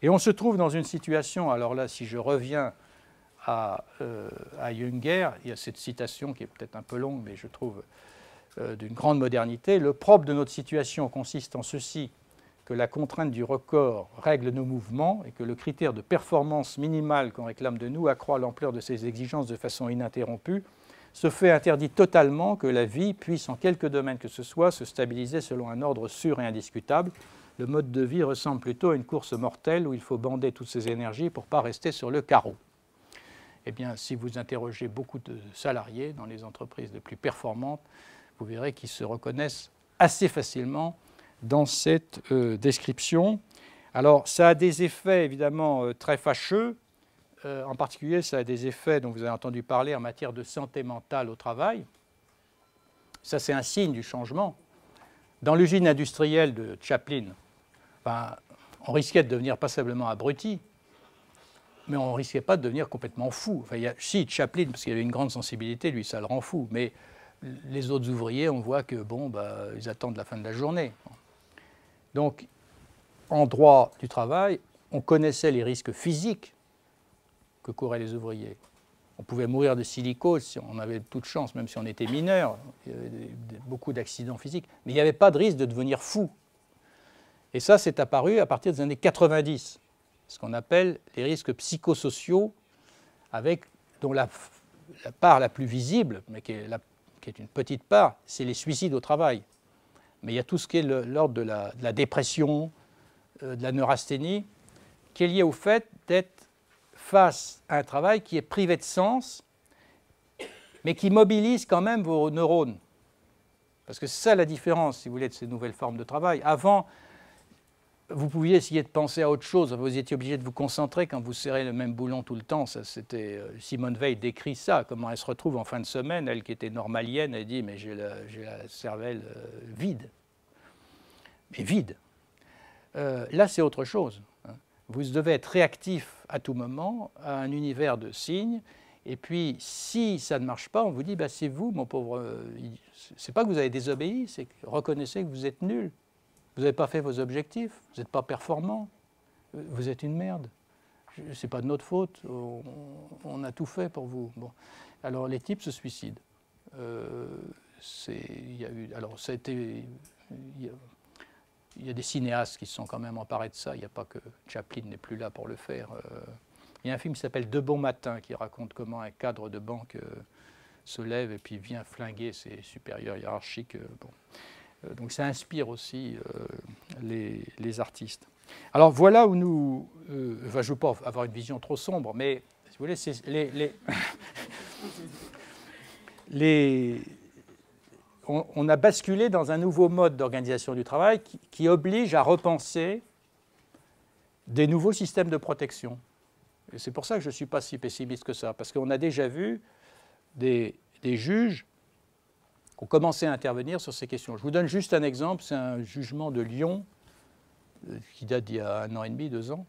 Et on se trouve dans une situation, alors là, si je reviens à Junger, il y a cette citation qui est peut-être un peu longue, mais je trouve d'une grande modernité. Le propre de notre situation consiste en ceci, que la contrainte du record règle nos mouvements et que le critère de performance minimale qu'on réclame de nous accroît l'ampleur de ces exigences de façon ininterrompue, se fait interdit totalement que la vie puisse, en quelque domaine que ce soit, se stabiliser selon un ordre sûr et indiscutable. Le mode de vie ressemble plutôt à une course mortelle où il faut bander toutes ses énergies pour ne pas rester sur le carreau. Eh bien, si vous interrogez beaucoup de salariés dans les entreprises les plus performantes, vous verrez qu'ils se reconnaissent assez facilement dans cette description. Alors, ça a des effets évidemment très fâcheux. En particulier, ça a des effets dont vous avez entendu parler en matière de santé mentale au travail. Ça, c'est un signe du changement. Dans l'usine industrielle de Chaplin, on risquait de devenir pas simplement abruti, mais on ne risquait pas de devenir complètement fou. Enfin, si, Chaplin, parce qu'il avait une grande sensibilité, lui, ça le rend fou. Mais les autres ouvriers, on voit que, ils attendent la fin de la journée. Donc, en droit du travail, on connaissait les risques physiques que couraient les ouvriers. On pouvait mourir de silicose si on avait toute chance, même si on était mineur. Il y avait beaucoup d'accidents physiques. Mais il n'y avait pas de risque de devenir fou. Et ça, c'est apparu à partir des années 90. Ce qu'on appelle les risques psychosociaux, dont la part la plus visible, mais qui est une petite part, c'est les suicides au travail. Mais il y a tout ce qui est l'ordre de la dépression, de la neurasthénie, qui est lié au fait d'être face à un travail qui est privé de sens, mais qui mobilise quand même vos neurones. Parce que c'est ça la différence, si vous voulez, de ces nouvelles formes de travail. Avant, vous pouviez essayer de penser à autre chose, vous étiez obligé de vous concentrer quand vous serrez le même boulon tout le temps. C'était Simone Veil décrit ça, comment elle se retrouve en fin de semaine, elle qui était normalienne, elle dit « mais j'ai la cervelle vide ». Mais vide. Là, c'est autre chose. Vous devez être réactif à tout moment à un univers de signes. Et puis, si ça ne marche pas, on vous dit « c'est vous, mon pauvre... » C'est pas que vous avez désobéi, c'est que reconnaissez que vous êtes nul. Vous n'avez pas fait vos objectifs, vous n'êtes pas performant, vous êtes une merde. Ce n'est pas de notre faute, on a tout fait pour vous. Bon. Alors, les types se suicident. Il y a des cinéastes qui se sont quand même emparés de ça. Il n'y a pas que Chaplin n'est plus là pour le faire. Il y a un film qui s'appelle De Bon Matin qui raconte comment un cadre de banque se lève et puis vient flinguer ses supérieurs hiérarchiques. Donc ça inspire aussi les artistes. Alors voilà où nous... je ne veux pas avoir une vision trop sombre, mais si vous voulez, c'est on a basculé dans un nouveau mode d'organisation du travail qui oblige à repenser des nouveaux systèmes de protection. Et c'est pour ça que je ne suis pas si pessimiste que ça, parce qu'on a déjà vu des juges qui ont commencé à intervenir sur ces questions. Je vous donne juste un exemple, c'est un jugement de Lyon qui date d'il y a 1 an et demi, 2 ans.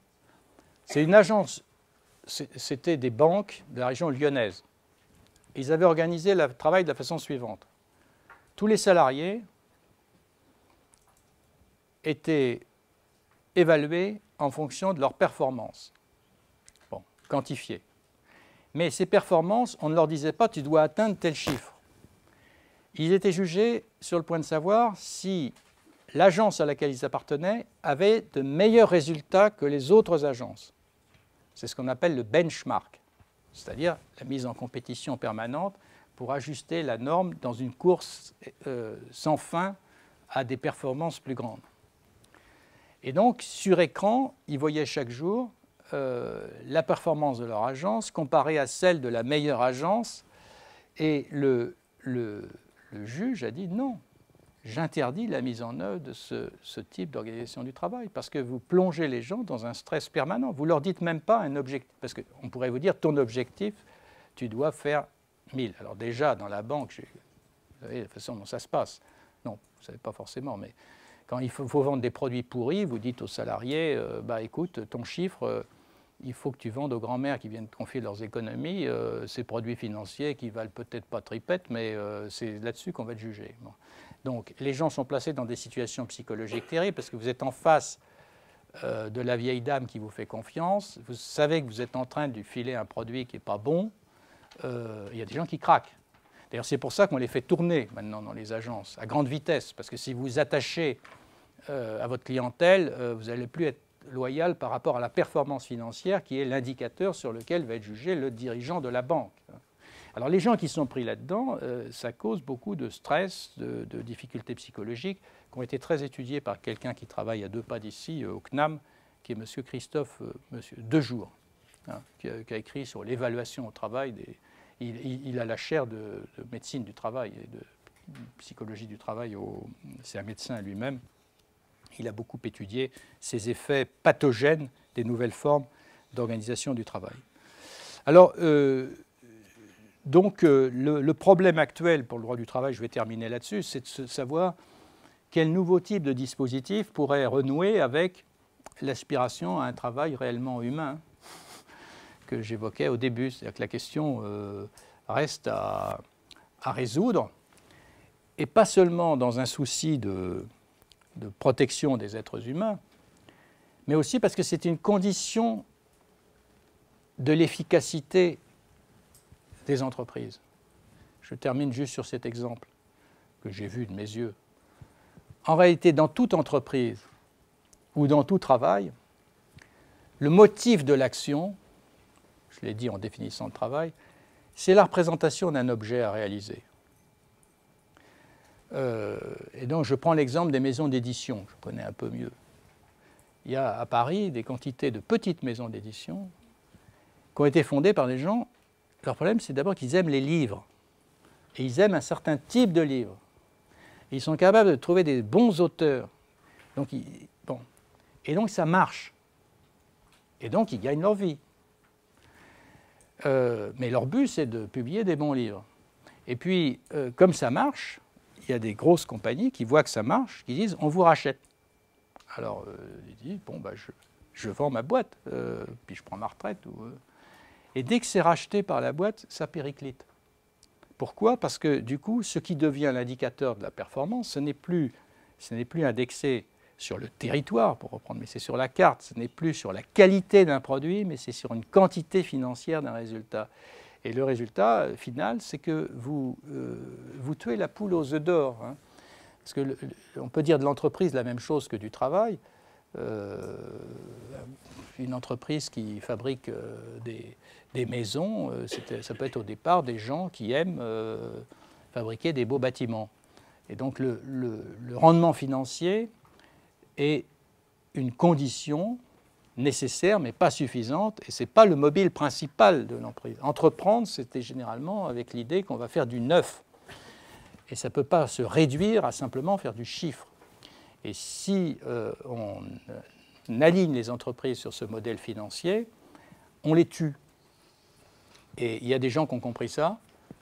C'est une agence, c'était des banques de la région lyonnaise. Ils avaient organisé le travail de la façon suivante. Tous les salariés étaient évalués en fonction de leur performance, quantifiées. Mais ces performances, on ne leur disait pas « tu dois atteindre tel chiffre ». Ils étaient jugés sur le point de savoir si l'agence à laquelle ils appartenaient avait de meilleurs résultats que les autres agences. C'est ce qu'on appelle le benchmark. c'est-à-dire la mise en compétition permanente pour ajuster la norme dans une course sans fin à des performances plus grandes. Et donc, sur écran, ils voyaient chaque jour la performance de leur agence comparée à celle de la meilleure agence. Et le juge a dit non, j'interdis la mise en œuvre de ce type d'organisation du travail parce que vous plongez les gens dans un stress permanent. Vous ne leur dites même pas un objectif. Parce qu'on pourrait vous dire ton objectif, tu dois faire 1000. Alors déjà, dans la banque, vous savez la façon dont ça se passe. Non, vous ne savez pas forcément, mais quand il faut vendre des produits pourris, vous dites aux salariés, bah, écoute, ton chiffre, il faut que tu vendes aux grands-mères qui viennent te confier leurs économies, ces produits financiers qui valent peut-être pas tripette, mais c'est là-dessus qu'on va te juger. Bon. Donc les gens sont placés dans des situations psychologiques terribles parce que vous êtes en face de la vieille dame qui vous fait confiance, vous savez que vous êtes en train de lui filer un produit qui n'est pas bon, il y a des gens qui craquent. D'ailleurs, c'est pour ça qu'on les fait tourner maintenant dans les agences, à grande vitesse, parce que si vous vous attachez à votre clientèle, vous n'allez plus être loyal par rapport à la performance financière qui est l'indicateur sur lequel va être jugé le dirigeant de la banque. Alors les gens qui sont pris là-dedans, ça cause beaucoup de stress, de difficultés psychologiques qui ont été très étudiées par quelqu'un qui travaille à 2 pas d'ici, au CNAM, qui est M. Christophe Dejour, hein, qui a écrit sur l'évaluation au travail. Il a la chaire de médecine du travail et de psychologie du travail, c'est un médecin lui-même. Il a beaucoup étudié ces effets pathogènes des nouvelles formes d'organisation du travail. Alors, le problème actuel pour le droit du travail, je vais terminer là-dessus, c'est de savoir quel nouveau type de dispositif pourrait renouer avec l'aspiration à un travail réellement humain que j'évoquais au début. C'est-à-dire que la question reste à résoudre, et pas seulement dans un souci de protection des êtres humains, mais aussi parce que c'est une condition de l'efficacité des entreprises. Je termine juste sur cet exemple que j'ai vu de mes yeux. En réalité, dans toute entreprise ou dans tout travail, le motif de l'action, je l'ai dit en définissant le travail, c'est la représentation d'un objet à réaliser. Et donc je prends l'exemple des maisons d'édition, je connais un peu mieux. Il y a à Paris des quantités de petites maisons d'édition qui ont été fondées par des gens. Leur problème, c'est d'abord qu'ils aiment les livres. Et ils aiment un certain type de livres. Et ils sont capables de trouver des bons auteurs. Donc, bon. Et donc ça marche. Et donc ils gagnent leur vie. Mais leur but, c'est de publier des bons livres. Et puis, comme ça marche, il y a des grosses compagnies qui voient que ça marche, qui disent « on vous rachète ». Alors, ils disent « bon, bah, je vends ma boîte, puis je prends ma retraite. » Et dès que c'est racheté par la boîte, ça périclite. Pourquoi? Parce que du coup, ce qui devient l'indicateur de la performance, ce n'est plus indexé sur le territoire, pour reprendre, mais c'est sur la carte. Ce n'est plus sur la qualité d'un produit, mais c'est sur une quantité financière d'un résultat. Et le résultat final, c'est que vous tuez la poule aux œufs d'or. Hein. Parce que on peut dire de l'entreprise la même chose que du travail. Une entreprise qui fabrique des maisons, ça peut être au départ des gens qui aiment fabriquer des beaux bâtiments. Et donc le rendement financier est une condition nécessaire mais pas suffisante, et ce n'est pas le mobile principal de l'entreprise. Entreprendre, c'était généralement avec l'idée qu'on va faire du neuf. Et ça ne peut pas se réduire à simplement faire du chiffre. Et si on aligne les entreprises sur ce modèle financier, on les tue. Et il y a des gens qui ont compris ça,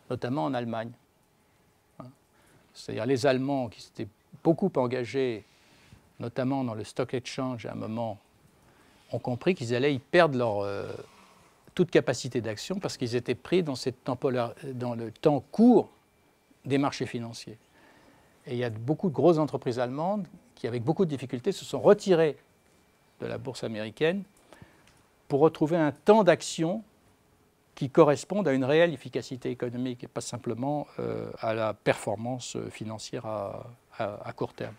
notamment en Allemagne. C'est-à-dire les Allemands qui s'étaient beaucoup engagés, notamment dans le stock exchange à un moment, ont compris qu'ils allaient y perdre toute capacité d'action parce qu'ils étaient pris dans le temps court des marchés financiers. Et il y a beaucoup de grosses entreprises allemandes qui, avec beaucoup de difficultés, se sont retirées de la bourse américaine pour retrouver un temps d'action qui corresponde à une réelle efficacité économique et pas simplement à la performance financière à court terme.